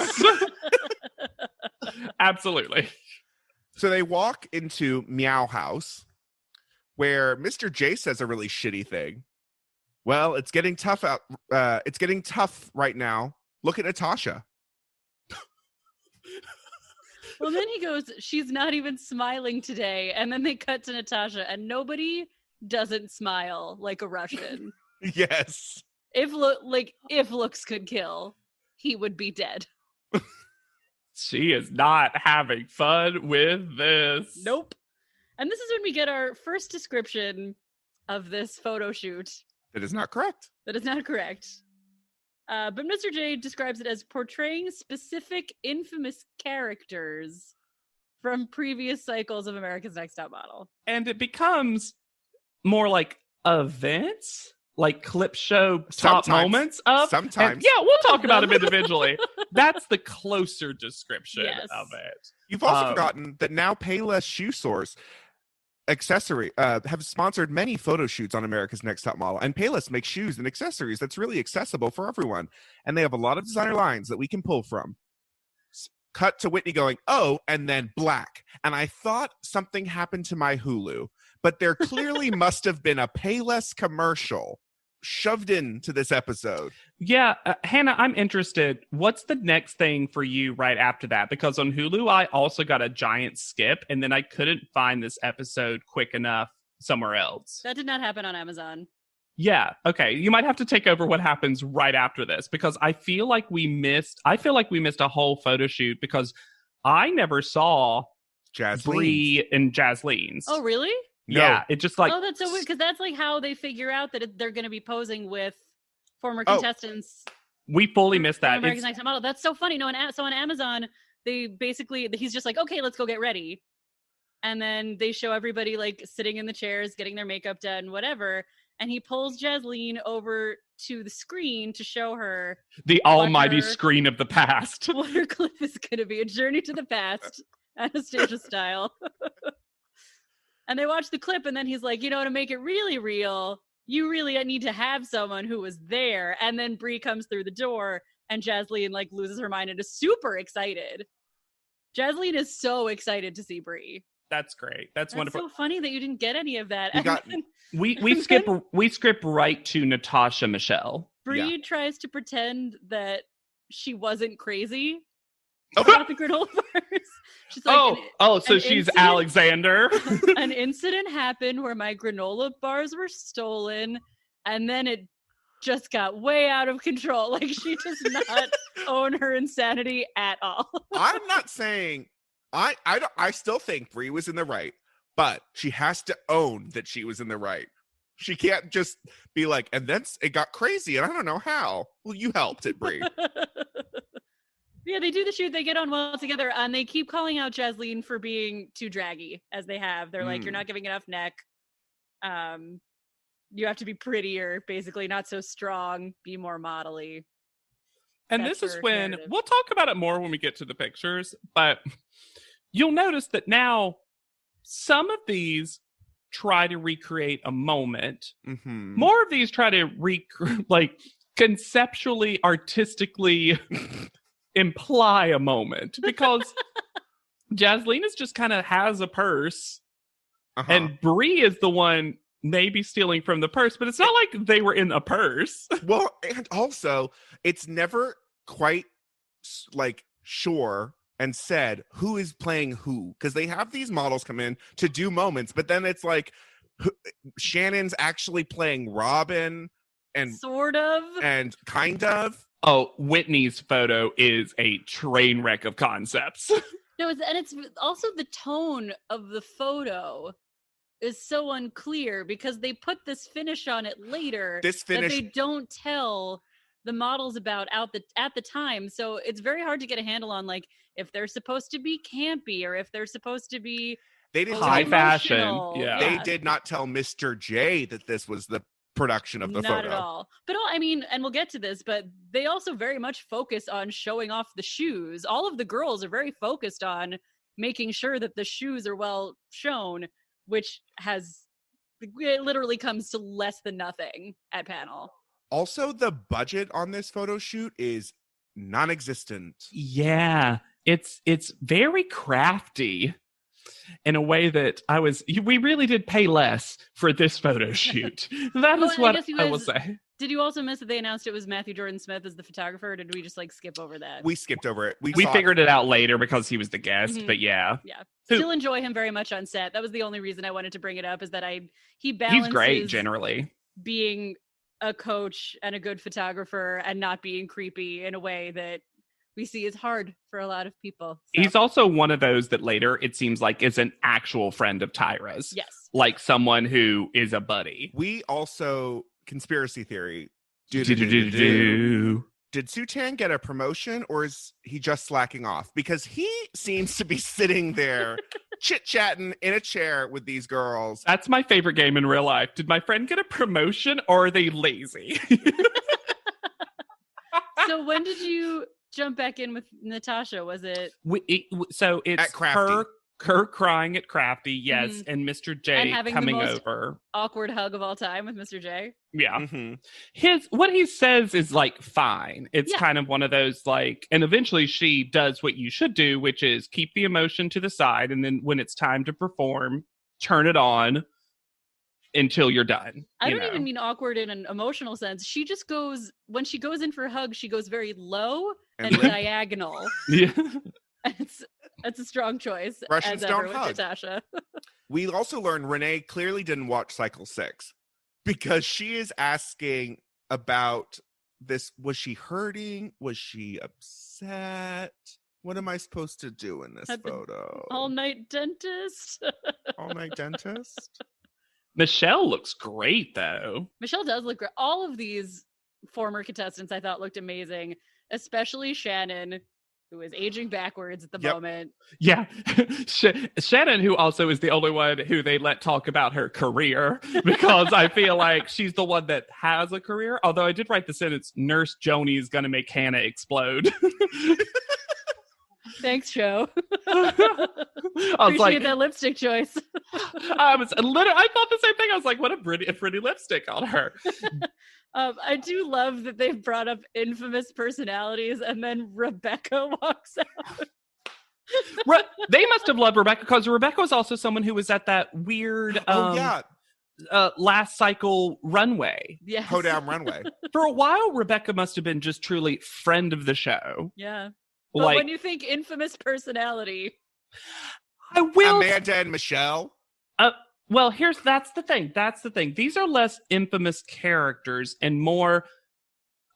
Absolutely. So they walk into Meow House, where Mr. J says a really shitty thing. Well, it's getting tough out. It's getting tough right now. Look at Natasha. Well, then he goes, she's not even smiling today. And then they cut to Natasha, and nobody doesn't smile like a Russian. Yes. If looks could kill, he would be dead. She is not having fun with this. Nope. And this is when we get our first description of this photo shoot. That is not correct. That is not correct. But Mr. J describes it as portraying specific infamous characters from previous cycles of America's Next Top Model. And it becomes more like events, like clip show top moments of. Sometimes. And yeah, we'll talk about them individually. That's the closer description of it. You've also forgotten that now Payless Shoe Source accessory have sponsored many photo shoots on America's Next Top Model, and Payless makes shoes and accessories that's really accessible for everyone, and they have a lot of designer lines that we can pull from. Cut to Whitney going, oh, and then black, and I thought something happened to my Hulu, but there clearly must have been a Payless commercial shoved into this episode. Yeah, Hannah, I'm interested. What's the next thing for you right after that? Because on Hulu, I also got a giant skip, and then I couldn't find this episode quick enough somewhere else. That did not happen on Amazon. Yeah, okay. You might have to take over what happens right after this, because I feel like we missed a whole photo shoot, because I never saw Bree and Jaslene's. Oh, really? No. Yeah, it just like... Oh, that's so weird, because that's like how they figure out that they're going to be posing with former contestants. We fully missed that. America's Next Top Model. That's so funny. No, so on Amazon, they basically, he's just like, okay, let's go get ready. And then they show everybody like sitting in the chairs, getting their makeup done, whatever. And he pulls Jasleen over to the screen to show her the almighty screen of the past. What her clip is going to be, a journey to the past, Anastasia style. And they watch the clip, and then he's like, to make it really real, you really need to have someone who was there. And then Bree comes through the door, and Jasleen like loses her mind and is super excited. Jasleen is so excited to see Bree. That's great. That's wonderful. So funny that you didn't get any of that. We skip right to Natasha Michelle. Bree tries to pretend that she wasn't crazy about the granola bars. She's like, so she's Alexander. An incident happened where my granola bars were stolen, and then it just got way out of control. Like, she does not own her insanity at all. I'm not saying I still think Bree was in the right, but she has to own that she was in the right. She can't just be like, and then it got crazy, and I don't know how. Well, you helped it, Bree. Yeah, they do the shoot. They get on well together, and they keep calling out Jasleen for being too draggy, as they have. They're like, you're not giving enough neck. You have to be prettier, basically, not so strong, be more modelly. And this is when, we'll talk about it more when we get to the pictures, but you'll notice that now some of these try to recreate a moment. Mm-hmm. More of these try to conceptually, artistically imply a moment, because Jasleen is just kind of has a purse, and Bree is the one maybe stealing from the purse, but it's not like they were in a purse. Well, and also it's never quite like sure and said who is playing who, because they have these models come in to do moments, but then it's like Shannon's actually playing Robin, and sort of and kind of. Oh, Whitney's photo is a train wreck of concepts. No, it's also the tone of the photo is so unclear, because they put this finish on it later that they don't tell the models about at the time. So it's very hard to get a handle on, like, if they're supposed to be campy or if they're supposed to be high fashion. Yeah. They did not tell Mr. J that this was the production of the photo. Not at all. But I mean, and we'll get to this, but they also very much focus on showing off the shoes. All of the girls are very focused on making sure that the shoes are well shown, which it literally comes to less than nothing at panel. Also, the budget on this photo shoot is non-existent. Yeah, it's very crafty in a way that we really did pay less for this photo shoot. That is what I will say. Did you also miss that they announced it was Matthew Jordan Smith as the photographer, or did we just like skip over that? We skipped over it. We figured it out later because he was the guest, but yeah. Yeah. Still enjoy him very much on set. That was the only reason I wanted to bring it up, is that he balances he's great generally. Being a coach and a good photographer and not being creepy in a way that we see is hard for a lot of people. So. He's also one of those that later it seems like is an actual friend of Tyra's. Yes. Like someone who is a buddy. We also, conspiracy theory. Did Sutan get a promotion, or is he just slacking off? Because he seems to be sitting there chit-chatting in a chair with these girls. That's my favorite game in real life. Did my friend get a promotion, or are they lazy? So when did you jump back in with Natasha? Was it? So it's her crying at Crafty, yes, and Mr. J and coming over. Awkward hug of all time with Mr. J. Yeah. Mm-hmm. What he says is like fine. It's kind of one of those like, and eventually she does what you should do, which is keep the emotion to the side, and then when it's time to perform, turn it on until you're done. I don't even mean awkward in an emotional sense. She just goes, when she goes in for a hug, she goes very low and diagonal. Yeah. It's a strong choice. Russians don't with hug. Natasha. We also learned Renee clearly didn't watch Cycle 6 because she is asking about this. Was she hurting? Was she upset? What am I supposed to do in this photo? All-night dentist. All-night dentist? Michelle looks great, though. Michelle does look great. All of these former contestants I thought looked amazing, especially Shannon, who is aging backwards at the moment. Yeah. Shannon, who also is the only one who they let talk about her career, because I feel like she's the one that has a career. Although I did write the sentence, Nurse Joni is going to make Hannah explode. Thanks, show. I Appreciate that lipstick choice. I thought the same thing. I was like, what a pretty lipstick on her. I do love that they've brought up infamous personalities, and then Rebecca walks out. They must have loved Rebecca, because Rebecca was also someone who was at that weird last cycle runway. Yes. Hoedown runway. For a while, Rebecca must have been just truly friend of the show. Yeah. But when you think infamous personality, I will. Amanda and Michelle. Well, that's the thing. These are less infamous characters and more.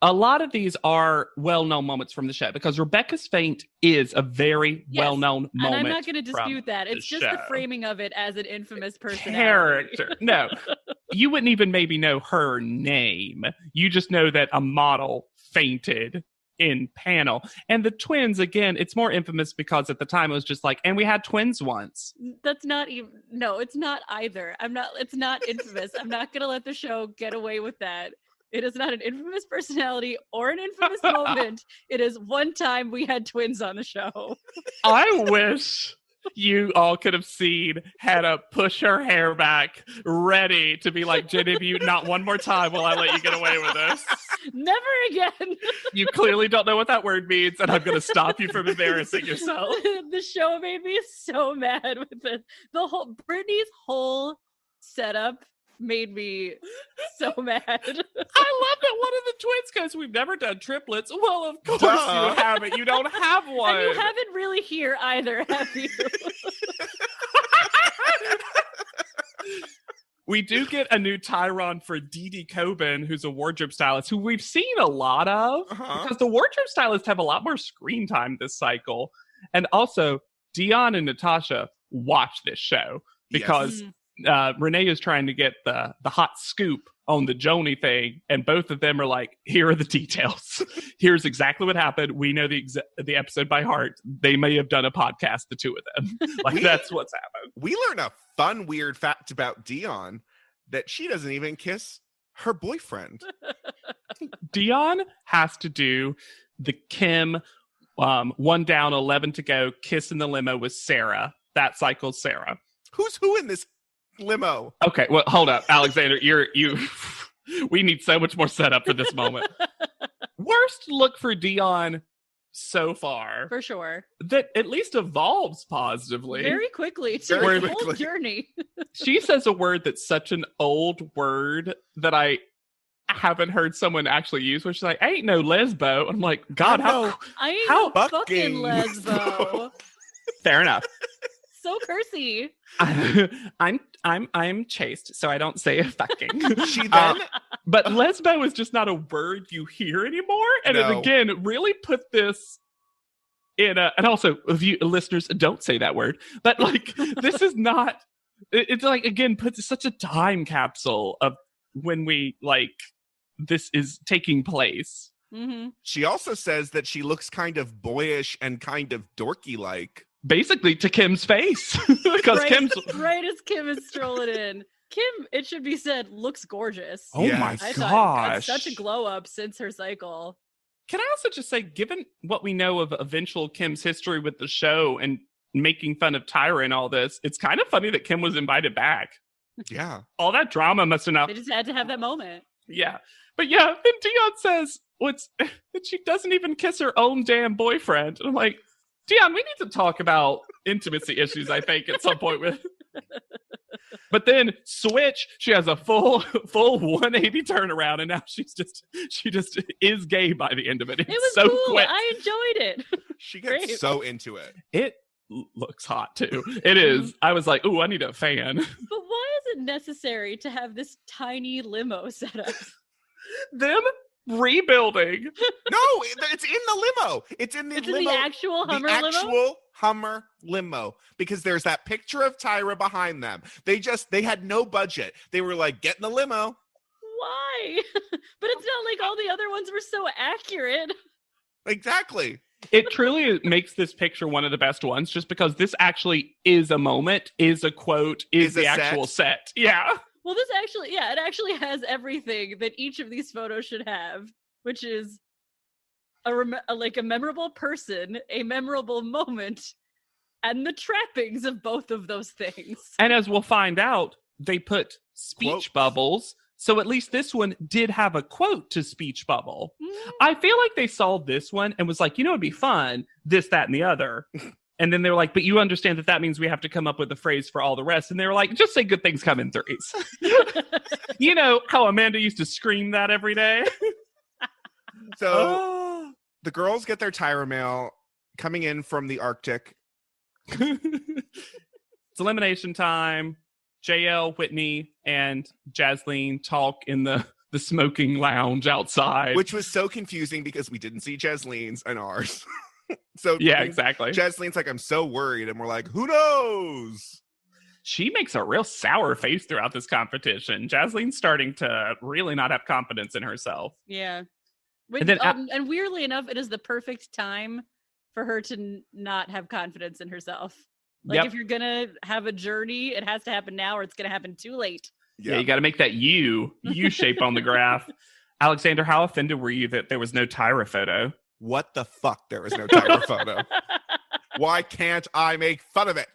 A lot of these are well-known moments from the show, because Rebecca's faint is a very well-known moment. And I'm not going to dispute that. It's just the framing of it as an infamous personality. Character. No, you wouldn't even maybe know her name. You just know that a model fainted in panel. And the twins, again, it's more infamous because at the time it was just like, and we had twins once. That's not even, no, it's not either. It's not infamous. I'm not going to let the show get away with that. It is not an infamous personality or an infamous moment. It is one time we had twins on the show. I wish you all could have seen Hannah push her hair back, ready to be like, Genevieve, not one more time will I let you get away with this. Never again. You clearly don't know what that word means, and I'm going to stop you from embarrassing yourself. The show made me so mad with it. Brittany's whole setup made me so mad. I love that one of the twins goes, we've never done triplets. Well, of course you haven't. You don't have one. And you haven't really here either, have you? We do get a new Tyron for Dee Dee Coben, who's a wardrobe stylist, who we've seen a lot of, because the wardrobe stylists have a lot more screen time this cycle. And also, Dion and Natasha watch this show, because Renee is trying to get the hot scoop on the Joni thing, and both of them are like, here are the details. Here's exactly what happened. We know the episode by heart. They may have done a podcast, the two of them. That's what's happened. We learn a fun, weird fact about Dion, that she doesn't even kiss her boyfriend. Dion has to do the Kim 1 down, 11 to go, kiss in the limo with Sarah. That cycles Sarah. Who's who in this limo? Okay, well, hold up, Alexander. You We need so much more setup for this moment. Worst look for Dion so far. For sure. That at least evolves positively. Very quickly, too. Very The whole quickly. journey. She says a word that's such an old word that I haven't heard someone actually use, which is like, I ain't no lesbo. I'm like, God, how I ain't How no fucking fucking lesbo. fair enough. So cursy. I'm chaste, so I don't say fucking. She then But lesbo is just not a word you hear anymore, and it No. again really put this in a. And also, if you listeners don't say that word, but like this is not. It's like again puts such a time capsule of when we like this is taking place. Mm-hmm. she also says that she looks kind of boyish and kind of dorky like. Basically to Kim's face because Kim's. Right as Kim is strolling in. Kim, it should be said, looks gorgeous. Oh Yes. my I thought had gosh! such a glow up since her cycle. Can I also just say, given what we know of eventual Kim's history with the show and making fun of Tyra and all this, it's kind of funny that Kim was invited back. Yeah. All that drama must have not. They just had to have that moment. Yeah. But yeah, then Dion says that she doesn't even kiss her own damn boyfriend. And I'm like, Dion, we need to talk about intimacy issues, I think, at some point with. But then switch, she has a full 180 turnaround, and now she just is gay by the end of it. It's It was so cool. quick. I enjoyed it. She gets Great. so into it. It looks hot too. It is. I was like, ooh, I need a fan. But why is it necessary to have this tiny limo set up? Them rebuilding. No, it's in the limo. It's in the It's limo. in the actual Hummer the limo? actual Hummer limo, because there's that picture of Tyra behind them. They had no budget. They were like, get in the limo. Why? But it's not like all the other ones were so accurate. Exactly. It truly makes this picture one of the best ones, just because this actually is a moment, is a quote, is a the set. actual set. Yeah. Well, this actually, yeah, it actually has everything that each of these photos should have, which is like a memorable person, a memorable moment, and the trappings of both of those things. And as we'll find out, they put speech Quotes. bubbles. So at least this one did have a quote to speech bubble. Mm. I feel like they saw this one and was like, you know, it'd be fun, this, that, and the other. And then they were like, but you understand that means we have to come up with a phrase for all the rest. And they were like, just say good things come in threes. You know how Amanda used to scream that every day? So the girls get their Tyra mail coming in from the Arctic. It's elimination time. JL, Whitney, and Jasleen talk in the smoking lounge outside. Which was so confusing because we didn't see Jasleen's and ours. So yeah, exactly. Jasleen's like, I'm so worried. And we're like, who knows? She makes a real sour face throughout this competition. Jasleen's starting to really not have confidence in herself. Yeah. And weirdly enough, it is the perfect time for her to not have confidence in herself. Like, if you're going to have a journey, it has to happen now or it's going to happen too late. Yeah, you got to make that U shape on the graph. Alexander, how offended were you that there was no Tyra photo? What the fuck? There was no Tyra photo. Why can't I make fun of it?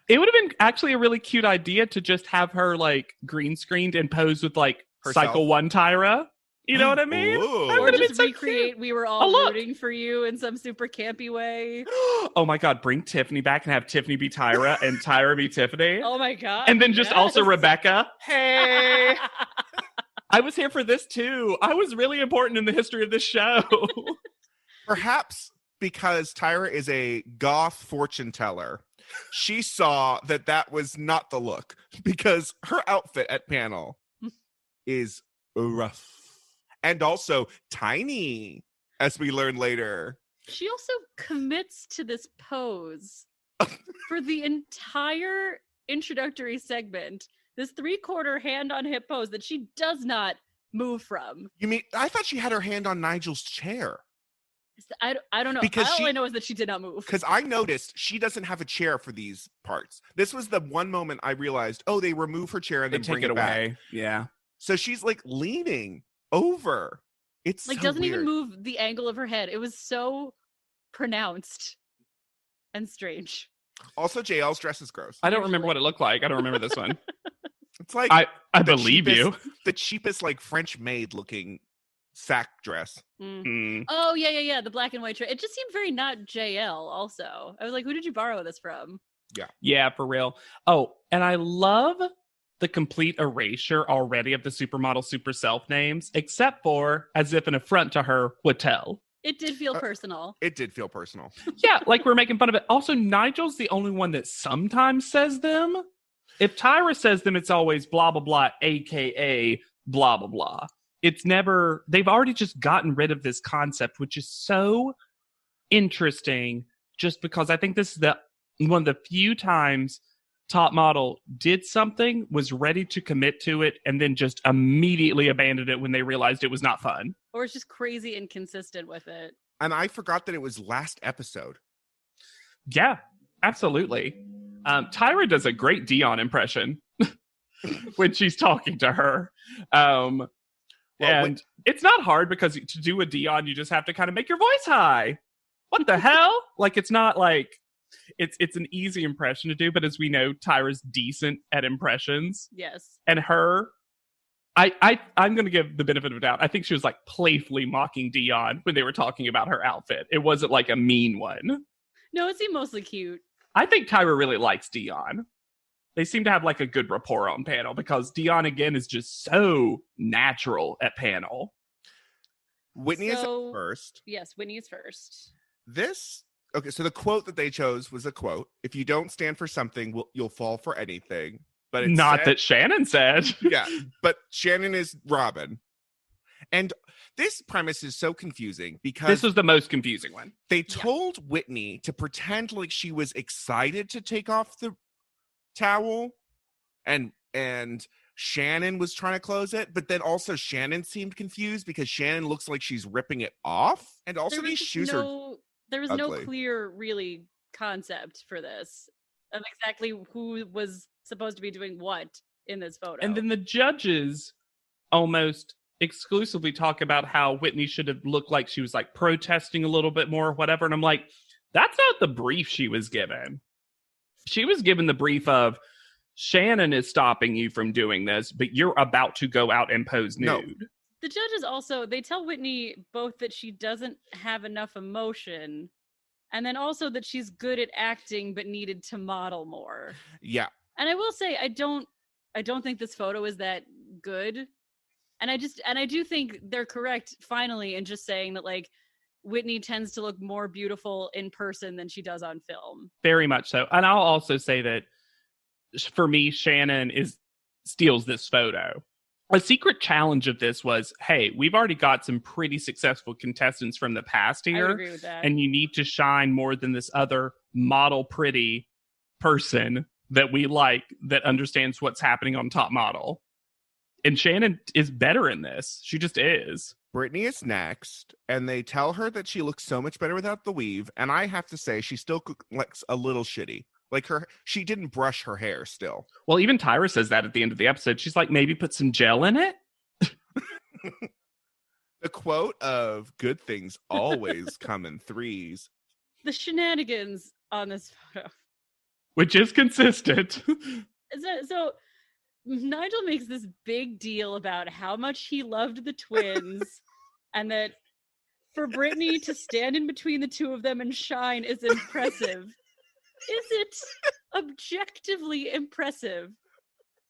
It would have been actually a really cute idea to just have her like green screened and pose with like Herself. Cycle 1 Tyra. You know what I mean? Ooh. That Or would've been just so recreate, cute. we were Oh, all look. rooting for you in some super campy way. Oh my God, bring Tiffany back and have Tiffany be Tyra and Tyra be Tiffany. Oh my God. And then just also yes. Rebecca. Hey, I was here for this too. I was really important in the history of this show. Perhaps because Tyra is a goth fortune teller, she saw that was not the look, because her outfit at panel is rough and also tiny, as we learn later. She also commits to this pose for the entire introductory segment. This 3/4 hand on hip pose that she does not move from. You mean, I thought she had her hand on Nigel's chair. I don't know. Because all I know is that she did not move. Because I noticed she doesn't have a chair for these parts. This was the one moment I realized, oh, they remove her chair and then bring it back. Yeah. So she's like leaning over. It's Like, so doesn't weird. even move the angle of her head. It was so pronounced and strange. Also, JL's dress is gross. I don't remember what it looked like. I don't remember this one. It's like I the believe you. the cheapest, like French maid looking sack dress. Mm. Oh yeah. The black and white shirt. It just seemed very not JL. Also, I was like, who did you borrow this from? Yeah, for real. Oh, and I love the complete erasure already of the supermodel super self names, except for as if an affront to her would tell. It did feel personal. It did feel personal. Yeah, like we're making fun of it. Also, Nigel's the only one that sometimes says them. If Tyra says them, it's always blah, blah, blah, aka blah, blah, blah. It's never, they've already just gotten rid of this concept, which is so interesting just because I think this is one of the few times Top Model did something, was ready to commit to it, and then just immediately abandoned it when they realized it was not fun. Or it's just crazy inconsistent with it. And I forgot that it was last episode. Yeah, absolutely. Tyra does a great Dion impression when she's talking to her. It's not hard because to do a Dion, you just have to kind of make your voice high. What the hell? Like, it's not like it's an easy impression to do, but as we know, Tyra's decent at impressions. Yes. And her, I'm going to give the benefit of the doubt. I think she was like playfully mocking Dion when they were talking about her outfit. It wasn't like a mean one. No, it seemed mostly cute. I think Tyra really likes Dion. They seem to have like a good rapport on panel because Dion again is just so natural at panel. Whitney is first. Yes, Whitney is first. Okay, so the quote that they chose was a quote. If you don't stand for something, you'll fall for anything. But it's not that Shannon said. Yeah, but Shannon is Robin. And this premise is so confusing because this was the most confusing one. They told Whitney to pretend like she was excited to take off the towel, and Shannon was trying to close it, but then also Shannon seemed confused because Shannon looks like she's ripping it off, and also these shoes are there was ugly. No clear really concept for this of exactly who was supposed to be doing what in this photo. And then the judges almost exclusively talk about how Whitney should have looked like she was like protesting a little bit more or whatever. And I'm like, that's not the brief she was given. She was given the brief of Shannon is stopping you from doing this, but you're about to go out and pose nude. No. The judges also, they tell Whitney both that she doesn't have enough emotion and then also that she's good at acting but needed to model more. Yeah. And I will say I don't think this photo is that good. And I do think they're correct finally in just saying that like Whitney tends to look more beautiful in person than she does on film. Very much so. And I'll also say that for me, Shannon steals this photo. A secret challenge of this was, hey, we've already got some pretty successful contestants from the past here. I agree with that. And you need to shine more than this other model pretty person that we like that understands what's happening on Top Model. And Shannon is better in this. She just is. Brittany is next, and they tell her that she looks so much better without the weave. And I have to say, she still looks a little shitty. Like she didn't brush her hair still. Well, even Tyra says that at the end of the episode. She's like, maybe put some gel in it. The quote of good things always come in threes. The shenanigans on this photo. Which is consistent. So Nigel makes this big deal about how much he loved the twins and that for Brittany to stand in between the two of them and shine is impressive. Is it objectively impressive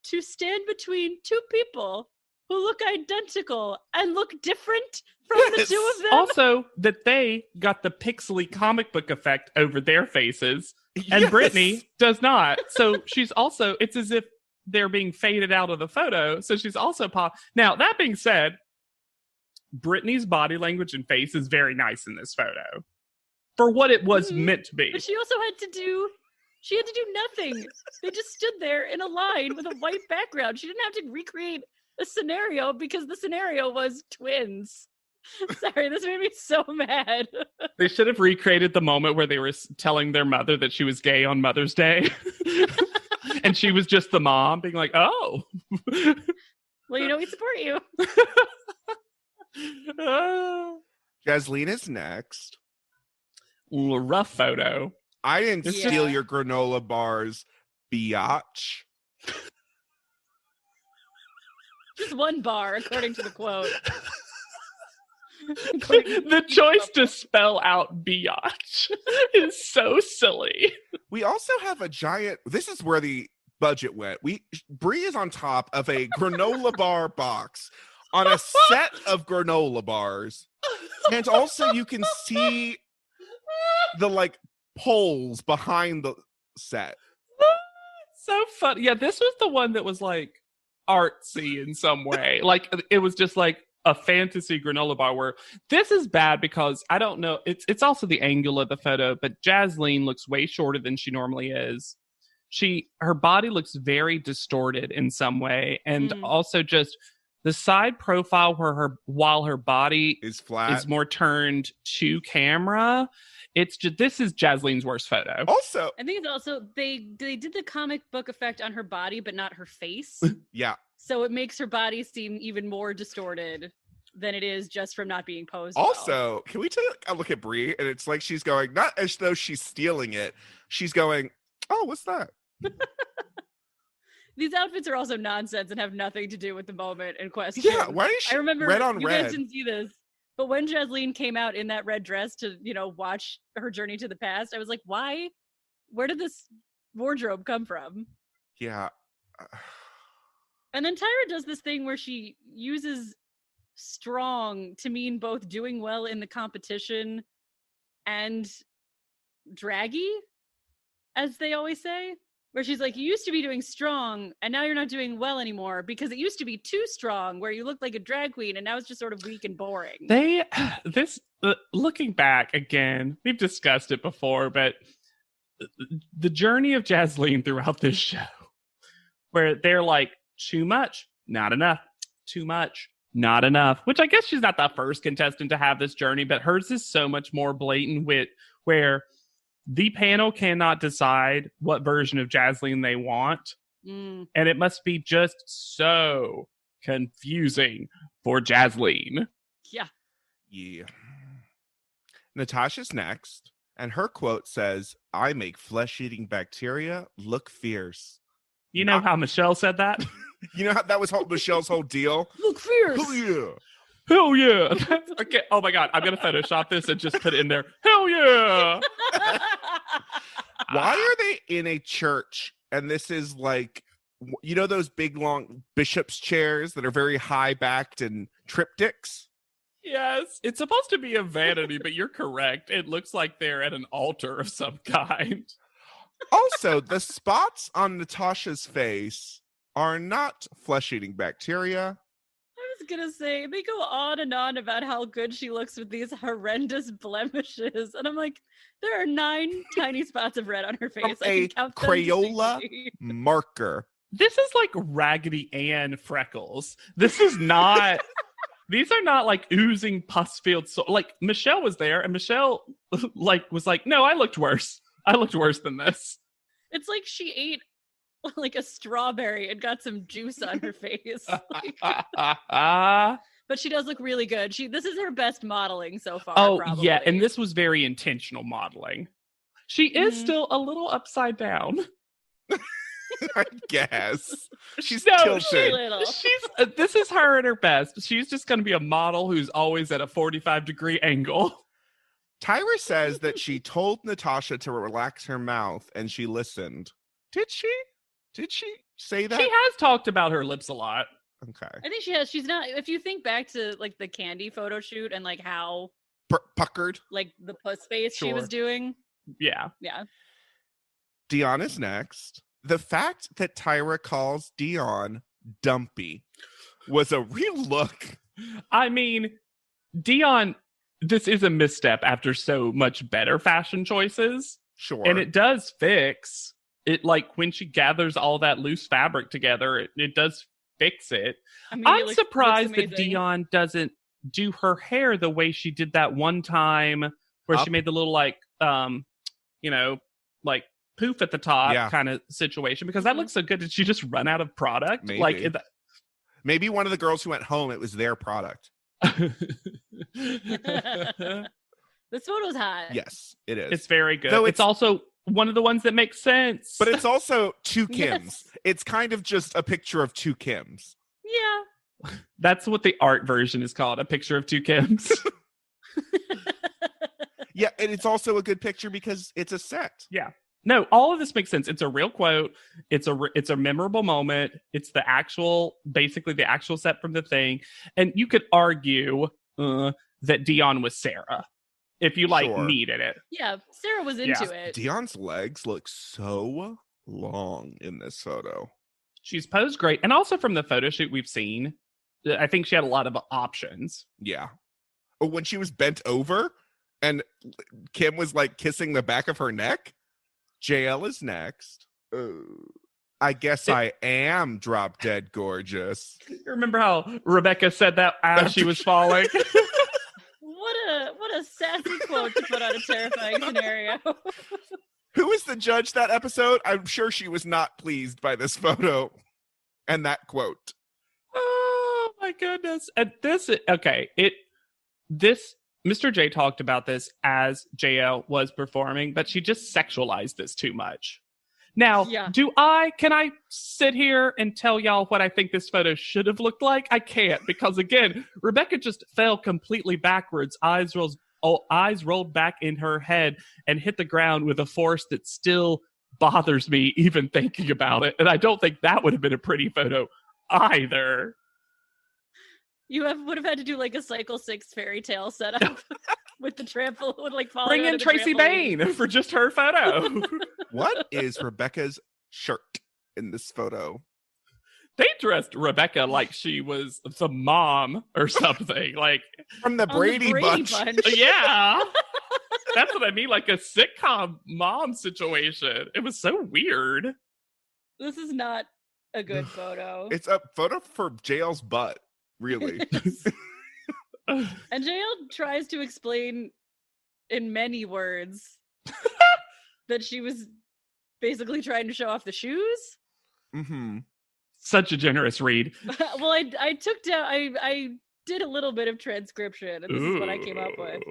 to stand between two people who look identical and look different from the two of them? Also, that they got the pixely comic book effect over their faces, and Yes. Brittany does not. So she's also, it's as if they're being faded out of the photo. So she's also Now, that being said, Brittany's body language and face is very nice in this photo. For what it was meant to be. But she also had to do nothing. They just stood there in a line with a white background. She didn't have to recreate a scenario because the scenario was twins. Sorry, this made me so mad. They should have recreated the moment where they were telling their mother that she was gay on Mother's Day. And she was just the mom being like, oh. Well, we support you. Jaslina's next. Rough photo. I didn't steal your granola bars, biatch. Just one bar, according to the quote. The choice to spell out biatch is so silly. We also have a giant. This is where the budget went. Brie is on top of a granola bar box on a set of granola bars, and also you can see the like poles behind the set. So funny. Yeah, this was the one that was like artsy in some way. Like it was just like a fantasy granola bar. Where this is bad because I don't know. It's also the angle of the photo, but Jasleen looks way shorter than she normally is. Her body looks very distorted in some way, and also just the side profile while her body is flat, is more turned to camera. It's just, this is Jasleen's worst photo. Also, I think it's also they did the comic book effect on her body, but not her face. Yeah. So it makes her body seem even more distorted than it is just from not being posed. Also, well. can we take a look at Brie? And it's like she's going, not as though she's stealing it. She's going, oh, what's that? These outfits are also nonsense and have nothing to do with the moment in question. Yeah, why is she I remember red on you red? guys didn't see this, but when Jasleen came out in that red dress to, watch her journey to the past, I was like, why? Where did this wardrobe come from? Yeah. And then Tyra does this thing where she uses strong to mean both doing well in the competition and draggy, as they always say. Where she's like, you used to be doing strong, and now you're not doing well anymore because it used to be too strong, where you looked like a drag queen, and now it's just sort of weak and boring. Looking back again, we've discussed it before, but the journey of Jasleen throughout this show, where they're like, too much, not enough, too much, not enough, which I guess she's not the first contestant to have this journey, but hers is so much more blatant where the panel cannot decide what version of Jasleen they want. And it must be just so confusing for Jasleen. Yeah. Natasha's next, and her quote says, I make flesh-eating bacteria look fierce. You know how Michelle said that? You know how that was Michelle's whole deal? Look fierce! Oh, yeah. Hell yeah. Okay. Oh my God. I'm going to Photoshop this and just put it in there. Hell yeah. Why are they in a church? And this is like, those big long bishop's chairs that are very high backed and triptychs? Yes. It's supposed to be a vanity, but you're correct. It looks like they're at an altar of some kind. Also, the spots on Natasha's face are not flesh-eating bacteria. I was gonna say, they go on and on about how good she looks with these horrendous blemishes, and I'm like, there are 9 tiny spots of red on her face. A Crayola marker. This is like Raggedy Ann freckles. This is not. These are not like oozing pus filled. Like Michelle was there, and Michelle was like, no, I looked worse. I looked worse than this. It's like she ate like a strawberry and got some juice on her face. But she does look really good. This is her best modeling so far. Oh, probably. Yeah, and this was very intentional modeling. She is still a little upside down. I guess. She's tilted. This is her at her best. She's just going to be a model who's always at a 45-degree angle. Tyra says that she told Natasha to relax her mouth and she listened. Did she? Did she say that? She has talked about her lips a lot. Okay. I think she has. She's not. If you think back to like the Candy photo shoot and like how puckered, like the puss face she was doing. Yeah. Dion is next. The fact that Tyra calls Dion dumpy was a real look. I mean, Dion, this is a misstep after so much better fashion choices. Sure. And it does fix it. Like when she gathers all that loose fabric together, it does fix it. I mean, I'm surprised that Dion doesn't do her hair the way she did that one time where she made the little like, like poof at the top kind of situation, because that looks so good. Did she just run out of product? Maybe. Maybe one of the girls who went home, it was their product. This photo's hot. Yes, it is. It's very good. Though it's also one of the ones that makes sense. But it's also two Kims. Yes. It's kind of just a picture of two Kims. Yeah. That's what the art version is called. A picture of two Kims. Yeah, and it's also a good picture because it's a set. Yeah. No, all of this makes sense. It's a real quote. It's a memorable moment. It's basically the actual set from the thing. And you could argue that Dion was Sarah if you needed it. Yeah, Sarah was into it. Dion's legs look so long in this photo. She's posed great. And also from the photo shoot we've seen, I think she had a lot of options. Yeah. But when she was bent over and Kim was like kissing the back of her neck, JL is next. I guess I am drop dead gorgeous. Remember how Rebecca said that as she was falling? What a sassy quote to put on a terrifying scenario. Who was the judge that episode? I'm sure she was not pleased by this photo and that quote. Oh my goodness. And Mr. J talked about this as JL was performing, but she just sexualized this too much. Now, can I sit here and tell y'all what I think this photo should have looked like? I can't, because again, Rebecca just fell completely backwards, eyes rolled back in her head and hit the ground with a force that still bothers me even thinking about it. And I don't think that would have been a pretty photo either. You would have had to do like a Cycle 6 fairy tale setup with the trampoline, like falling. Bring in Tracy Bain for just her photo. What is Rebecca's shirt in this photo? They dressed Rebecca like she was the mom or something, like from the Brady Bunch. Yeah, that's what I mean, like a sitcom mom situation. It was so weird. This is not a good photo. It's a photo for JL's butt. Really? And JL tries to explain in many words that she was basically trying to show off the shoes. Mm-hmm. Such a generous read. Well, I did a little bit of transcription, and this is what I came up with.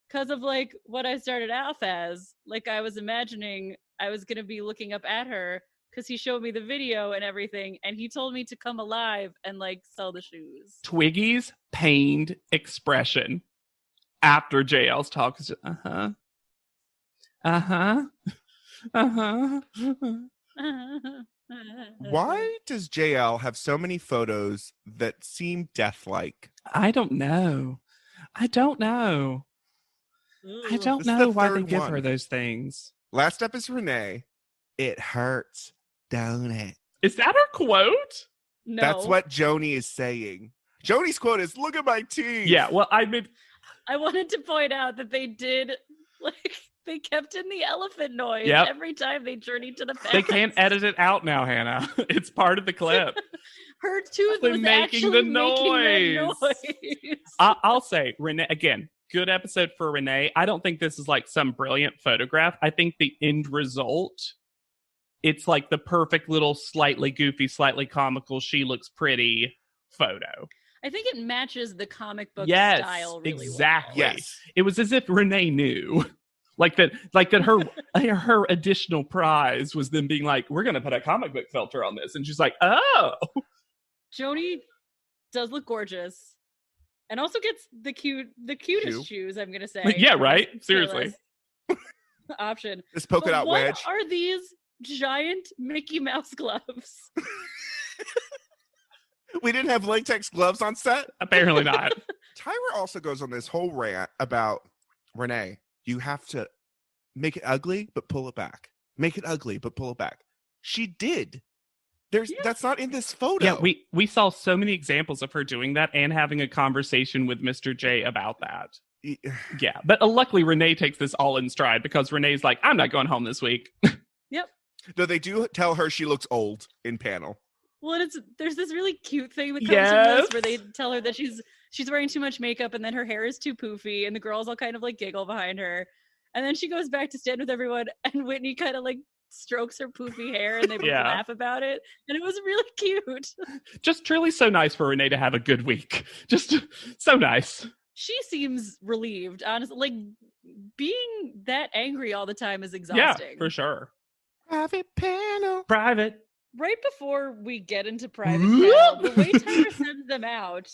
Because of like what I started off as, like I was imagining I was going to be looking up at her because he showed me the video and everything, and he told me to come alive and like sell the shoes. Twiggy's pained expression after JL's talk is Why does JL have so many photos that seem death-like? I don't know why they give her those things. Last up is Renee. It hurts, don't it? Is that her quote? No. That's what Joni is saying. Joni's quote is, look at my teeth. Yeah, well, I wanted to point out that they did, like, they kept in the elephant noise every time they journeyed to the past. They can't edit it out now, Hannah. It's part of the clip. Her tooth was making the noise. I'll say, Renee, again, good episode for Renee. I don't think this is like some brilliant photograph. I think the end result, it's like the perfect little slightly goofy, slightly comical, she looks pretty photo. I think it matches the comic book style really exactly. well. Yes. It was as if Renee knew. Like that her additional prize was them being like, we're gonna put a comic book filter on this. And she's like, oh. Joni does look gorgeous. And also gets the cutest shoes, I'm gonna say. Yeah, right? Seriously. Option. This polka dot wedge. What are these giant Mickey Mouse gloves? We didn't have latex gloves on set? Apparently not. Tyra also goes on this whole rant about, Renee, you have to make it ugly, but pull it back. Make it ugly, but pull it back. She did. That's not in this photo. Yeah, we saw so many examples of her doing that and having a conversation with Mr. J about that. Yeah, but luckily Renee takes this all in stride because Renee's like, I'm not going home this week. Yep. No, they do tell her she looks old in panel. Well, there's this really cute thing that comes from this where they tell her that she's wearing too much makeup and then her hair is too poofy and the girls all kind of like giggle behind her. And then she goes back to stand with everyone and Whitney kind of like strokes her poofy hair and they both laugh about it. And it was really cute. Just truly so nice for Renee to have a good week. Just so nice. She seems relieved, honestly. Like being that angry all the time is exhausting. Yeah, for sure. Private panel. Private right before we get into private panel, the way Tyra sends them out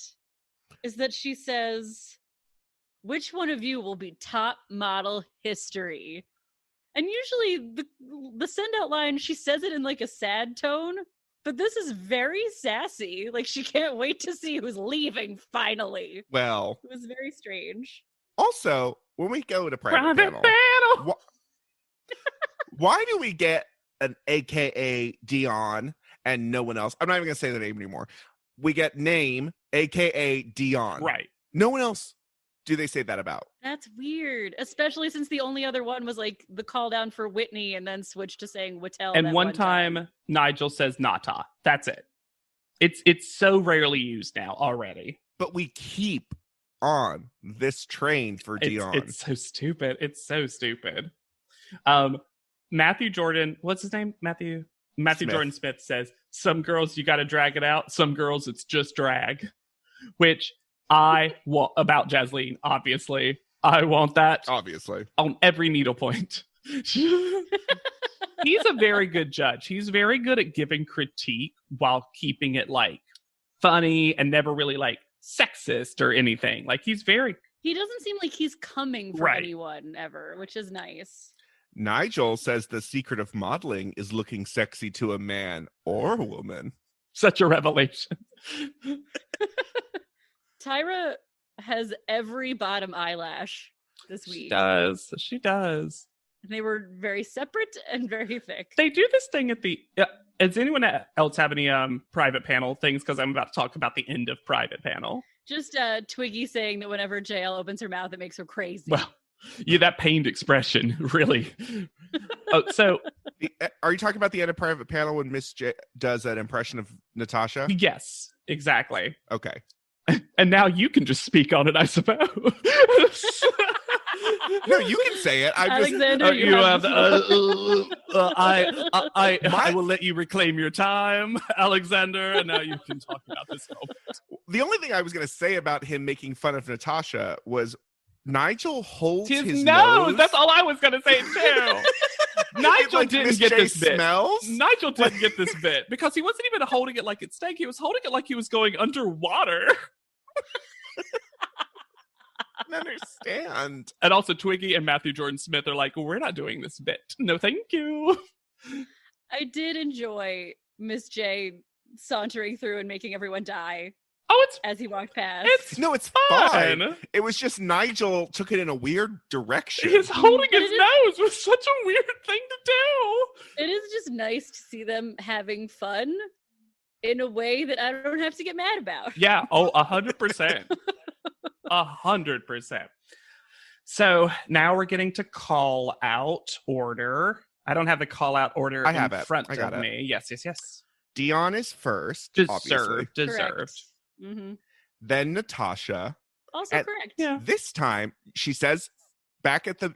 is that she says, which one of you will be top model history? And usually the send out line, she says it in like a sad tone, but this is very sassy. Like she can't wait to see who's leaving finally. Well, It was very strange. also, when we go to private panel, why do we get an AKA Dion and no one else? I'm not even going to say the name anymore. We get name, AKA Dion. Right. No one else do they say that about. That's weird, especially since the only other one was like the call down for Whitney and then switched to saying Whittle. And one time Nigel says Nata. That's it. It's so rarely used now already. But we keep on this train for Dion. It's so stupid. It's so stupid. Matthew Jordan, what's his name? Matthew Smith. Jordan Smith says, some girls you got to drag it out. Some girls it's just drag, which I want about Gaslit, obviously. I want that Obviously. on every needle point. He's a very good judge. He's very good at giving critique while keeping it like funny and never really like sexist or anything. Like he doesn't seem like he's coming for anyone ever, which is nice. Nigel says the secret of modeling is looking sexy to a man or a woman. Such a revelation. Tyra has every bottom eyelash this week. She does. And they were very separate and very thick. They do this thing at the... does anyone else have any private panel things? Because I'm about to talk about the end of private panel. Just Twiggy saying that whenever JL opens her mouth, it makes her crazy. Well, yeah, that pained expression, really. So... Are you talking about the end of private panel when Miss J does an impression of Natasha? Yes, exactly. Okay. And now you can just speak on it, I suppose. No, you can say it. Alexander, I will let you reclaim your time, Alexander, and now you can talk about this moment. The only thing I was going to say about him making fun of Natasha was Nigel holds his nose. That's all I was going to say too. Nigel didn't get this bit. Nigel didn't get this bit because he wasn't even holding it like it stank. He was holding it like he was going underwater. I don't understand. And also Twiggy and Matthew Jordan Smith are like, we're not doing this bit. No, thank you. I did enjoy Miss J sauntering through and making everyone die. Oh, as he walked past. It's fine. It was just Nigel took it in a weird direction. He's holding his nose was such a weird thing to do. It is just nice to see them having fun in a way that I don't have to get mad about. Yeah. Oh, 100%. 100%. So now we're getting to call out order. I don't have the call out order in front of me. Yes. Dion is first. Deserved. Mm-hmm. Then Natasha. Also correct. Yeah. This time she says back at the,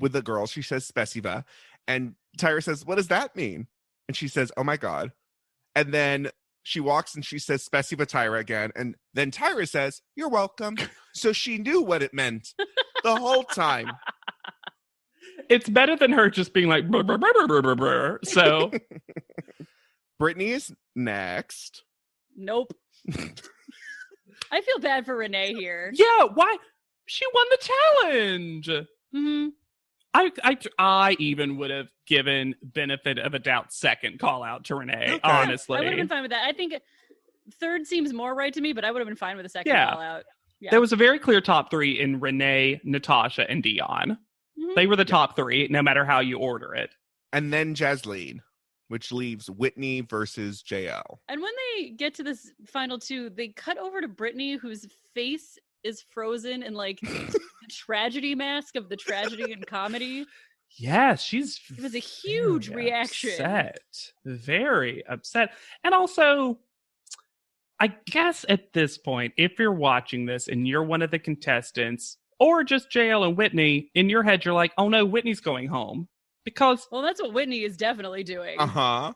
with the girls, she says Spesiva. And Tyra says, what does that mean? And she says, oh my God. And then she walks and she says Spesiva Tyra again. And then Tyra says, you're welcome. So she knew what it meant the whole time. It's better than her just being like, brr, brr, brr, brr, brr, brr. So Brittany is next. Nope. I feel bad for Renee here. Yeah, why? She won the challenge. Mm-hmm. I even would have given benefit of a doubt second call out to Renee, honestly. I would have been fine with that. I think third seems more right to me, but I would have been fine with a second call out. Yeah. There was a very clear top three in Renee, Natasha, and Dion. Mm-hmm. They were the top three, no matter how you order it. And then Gaslit, which leaves Whitney versus JL. And when they get to this final two, they cut over to Brittany, whose face is frozen in like the tragedy mask of the tragedy and comedy. Yes, it was a huge reaction. Very upset. And also, I guess at this point, if you're watching this and you're one of the contestants, or just JL and Whitney, in your head, you're like, oh no, Whitney's going home. Well, that's what Whitney is definitely doing. Uh-huh.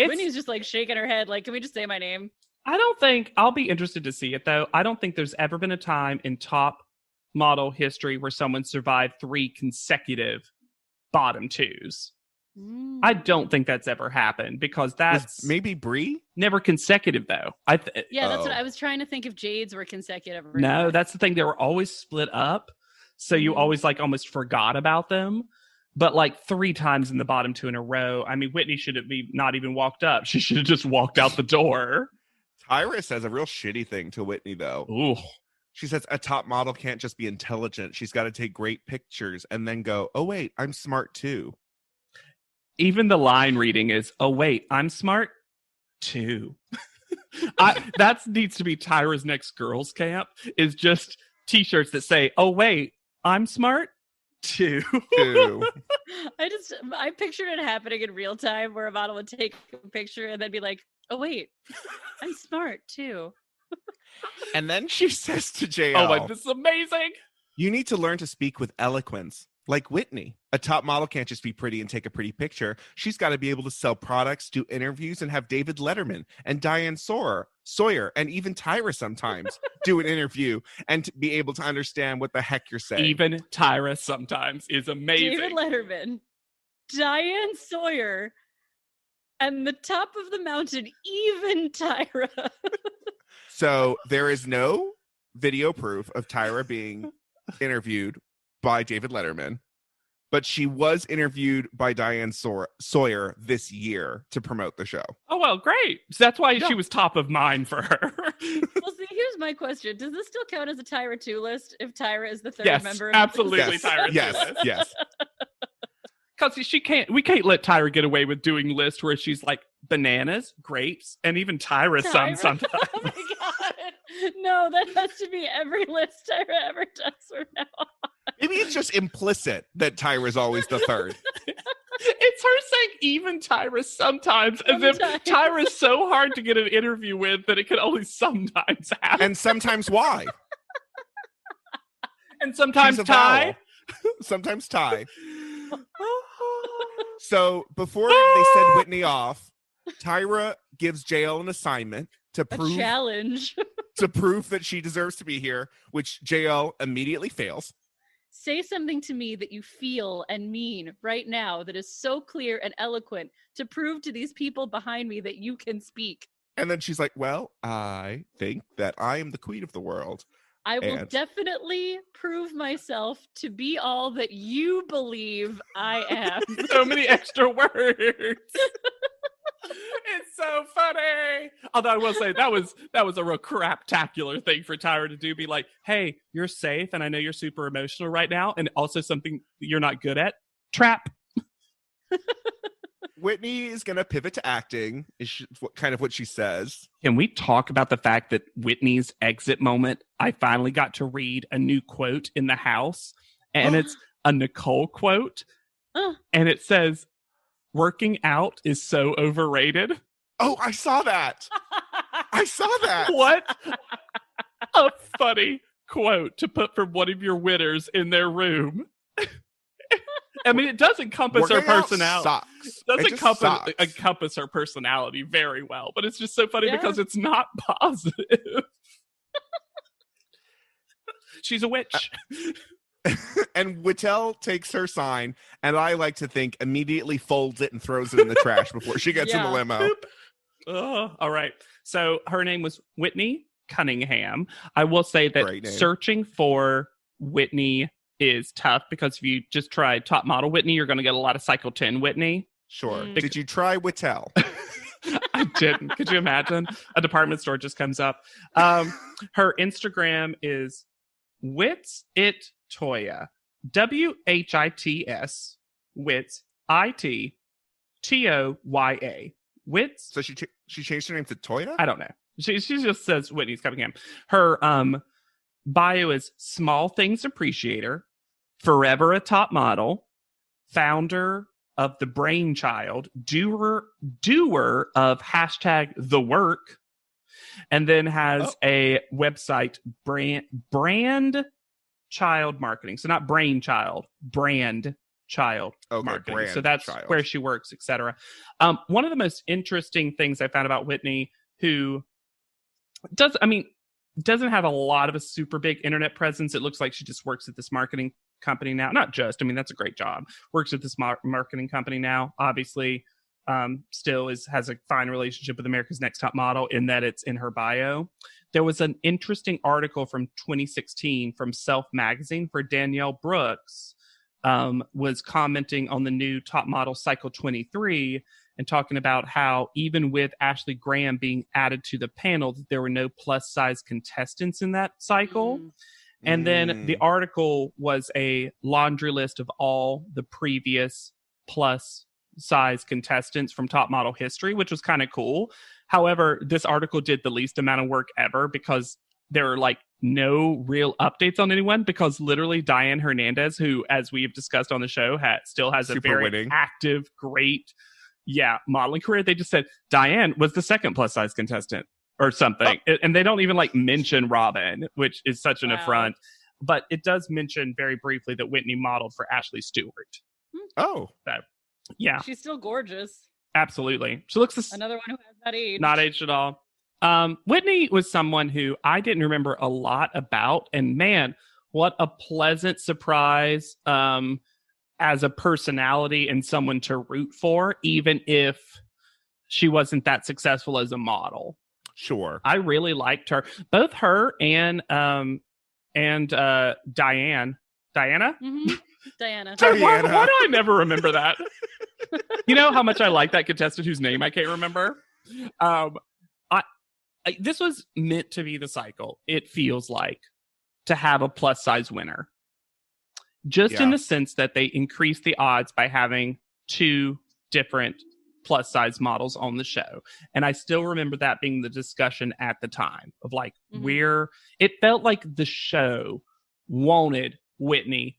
Whitney's just like shaking her head like, can we just say my name? I'll be interested to see it though. I don't think there's ever been a time in top model history where someone survived 3 consecutive bottom twos. I don't think that's ever happened because that's maybe Brie. never consecutive though. Yeah, that's what I was trying to think if Jade's were consecutive. Or No, not. that's the thing. They were always split up. So you always like almost forgot about them. But like 3 times in the bottom 2 in a row. I mean, Whitney should have not even walked up. She should have just walked out the door. Tyra says a real shitty thing to Whitney, though. Ooh. She says a top model can't just be intelligent. She's got to take great pictures and then go, oh, wait, I'm smart too. Even the line reading is, oh, wait, I'm smart too. That needs to be Tyra's next girls camp, is just T-shirts that say, oh, wait, I'm smart too. I pictured it happening in real time where a model would take a picture and then be like, oh, wait, I'm smart too. And then she says to JL, oh, my, this is amazing. You need to learn to speak with eloquence. Like Whitney, a top model can't just be pretty and take a pretty picture. She's got to be able to sell products, do interviews, and have David Letterman and Diane Sawyer, and even Tyra sometimes do an interview and to be able to understand what the heck you're saying. Even Tyra sometimes is amazing. David Letterman, Diane Sawyer, and the top of the mountain, even Tyra. So there is no video proof of Tyra being interviewed by David Letterman, but she was interviewed by Diane Sawyer this year to promote the show. Oh, well, great. So that's why she was top of mind for her. Well, see, here's my question. Does this still count as a Tyra 2 list if Tyra is the third member? Of Absolutely, yes, Tyra. Yes. Because we can't let Tyra get away with doing lists where she's like bananas, grapes, and even Tyra. Sometimes. Oh my God. No, that has to be every list Tyra ever does from now on. Maybe it's just implicit that Tyra's always the third. It's her saying even Tyra sometimes, as if Tyra's so hard to get an interview with that it can only sometimes happen. And sometimes why? And sometimes Ty. Sometimes Ty. So before they send Whitney off, Tyra gives JL an assignment to prove challenge to prove that she deserves to be here, which JL immediately fails. Say something to me that you feel and mean right now that is so clear and eloquent to prove to these people behind me that you can speak. And then she's like, well, I think that I am the queen of the world. I will definitely prove myself to be all that you believe I am. So many extra words. It's so funny. Although I will say that was a real craptacular thing for Tyra to do. Be like, hey, you're safe, and I know you're super emotional right now, and also something you're not good at. Trap. Whitney is going to pivot to acting, is kind of what she says. Can we talk about the fact that Whitney's exit moment, I finally got to read a new quote in the house, and it's a Nicole quote, and it says, working out is so overrated. Oh, I saw that. What a funny quote to put from one of your winners in their room. I mean, it does encompass her personality. It does encompass her personality very well, but it's just so funny because it's not positive. She's a witch. And Whittel takes her sign, and I like to think immediately folds it and throws it in the trash before she gets in the limo. All right. So her name was Whitney Cunningham. I will say that searching for Whitney is tough because if you just try top model Whitney, you're going to get a lot of Cycle 10 Whitney. Sure. Did you try Whittel? I didn't. Could you imagine? A department store just comes up. Her Instagram is Wits It Toya. WHITS Wits ITTOYA. Wits. So she changed her name to Toya? I don't know. She just says Whitney's Cunningham. Her bio is small things appreciator, forever a top model, founder of the brainchild, doer of hashtag the work, and then has a website brand child marketing. So not brainchild, brand child marketing. So that's where she works, etc. One of the most interesting things I found about Whitney, who doesn't have a lot of a super big internet presence. It looks like she just works at this marketing company now. Not just, I mean, that's a great job. Works at this marketing company now, obviously. Still has a fine relationship with America's Next Top Model in that it's in her bio. There was an interesting article from 2016 from Self Magazine for Danielle Brooks, was commenting on the new Top Model Cycle 23 and talking about how even with Ashley Graham being added to the panel, that there were no plus size contestants in that cycle. And then the article was a laundry list of all the previous plus size contestants from Top Model history, which was kind of cool. However, this article did the least amount of work ever because there are like no real updates on anyone, because literally Diane Hernandez, who, as we have discussed on the show, still has a very active, great, modeling career. They just said Diane was the second plus size contestant or something. And they don't even like mention Robin, which is such an affront. But it does mention very briefly that Whitney modeled for Ashley Stewart. Oh. Yeah. She's still gorgeous. Absolutely. She looks another one who has that age. Not aged at all. Whitney was someone who I didn't remember a lot about, and man, what a pleasant surprise as a personality and someone to root for, even if she wasn't that successful as a model. Sure. I really liked her. Both her and Diana. Mm-hmm. Diana. Why do I never remember that? You know how much I like that contestant whose name I can't remember? This was meant to be the cycle, it feels like, to have a plus size winner. Just in the sense that they increased the odds by having two different plus size models on the show. And I still remember that being the discussion at the time of like where it felt like the show wanted Whitney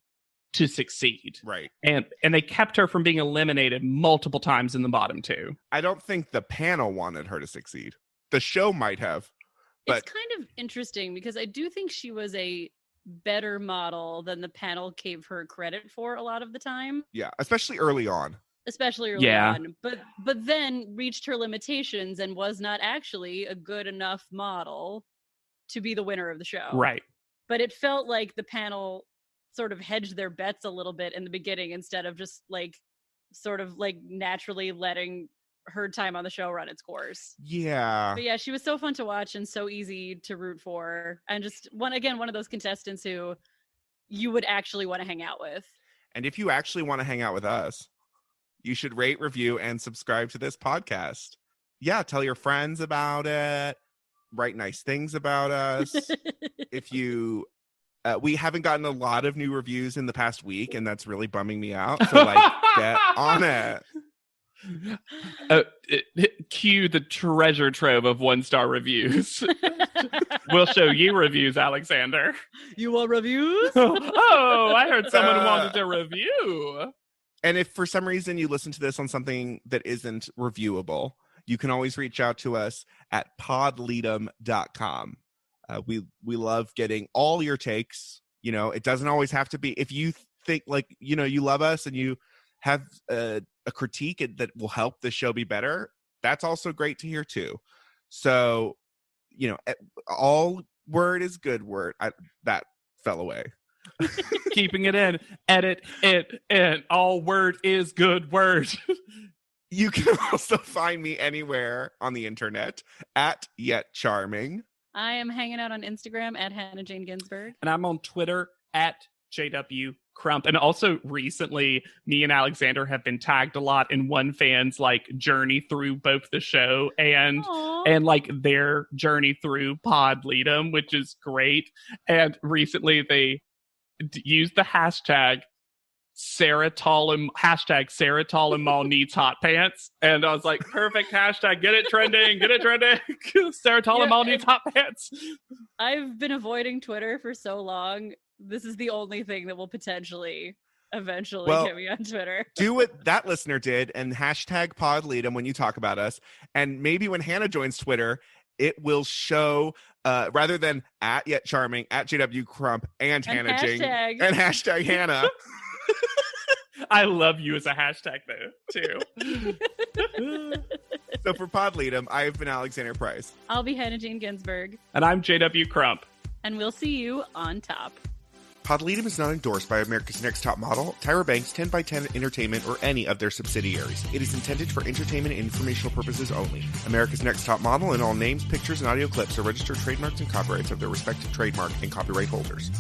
to succeed. Right. And they kept her from being eliminated multiple times in the bottom two. I don't think the panel wanted her to succeed. The show might have. But it's kind of interesting because I do think she was a better model than the panel gave her credit for a lot of the time. Yeah, especially early on. But then reached her limitations and was not actually a good enough model to be the winner of the show. Right. But it felt like the panel sort of hedged their bets a little bit in the beginning instead of just like sort of like naturally letting her time on the show run its course. Yeah. But yeah, she was so fun to watch and so easy to root for. And just one of those contestants who you would actually want to hang out with. And if you actually want to hang out with us, you should rate, review, and subscribe to this podcast. Yeah, tell your friends about it. Write nice things about us. If you we haven't gotten a lot of new reviews in the past week, and that's really bumming me out. So like get on it. Cue the treasure trove of 1-star reviews. We'll show you reviews, Alexander. You want reviews? Oh, I heard someone wanted a review. And if for some reason you listen to this on something that isn't reviewable, you can always reach out to us at podleadum.com. We love getting all your takes. You know, it doesn't always have to be, if you think like, you know, you love us and you have a critique that will help the show be better, that's also great to hear too. So, you know, all word is good word. That fell away. Keeping it in, edit it in. All word is good word. You can also find me anywhere on the internet at Yet Charming. I am hanging out on Instagram at Hannah Jane Ginsburg. And I'm on Twitter at JW Crump. And also recently, me and Alexander have been tagged a lot in one fan's like journey through both the show and like their journey through Pod Leadum, which is great. And recently they used the hashtag Sarah Tall and Mall needs hot pants. And I was like, perfect hashtag, get it trending. Sarah Tall and Mall needs hot pants. I've been avoiding Twitter for so long. This is the only thing that will potentially eventually get me on Twitter. Do what that listener did and hashtag Pod Leadum when you talk about us. And maybe when Hannah joins Twitter, it will show rather than at Yet Charming, at JW Crump and Hannah Jane and hashtag Hannah. I love you as a hashtag though, too. So for Pod Leadum, I have been Alexander Price. I'll be Hannah Jane Ginsburg. And I'm JW Crump. And we'll see you on top. Podleadum is not endorsed by America's Next Top Model, Tyra Banks, 10x10 Entertainment, or any of their subsidiaries. It is intended for entertainment and informational purposes only. America's Next Top Model and all names, pictures, and audio clips are registered trademarks and copyrights of their respective trademark and copyright holders.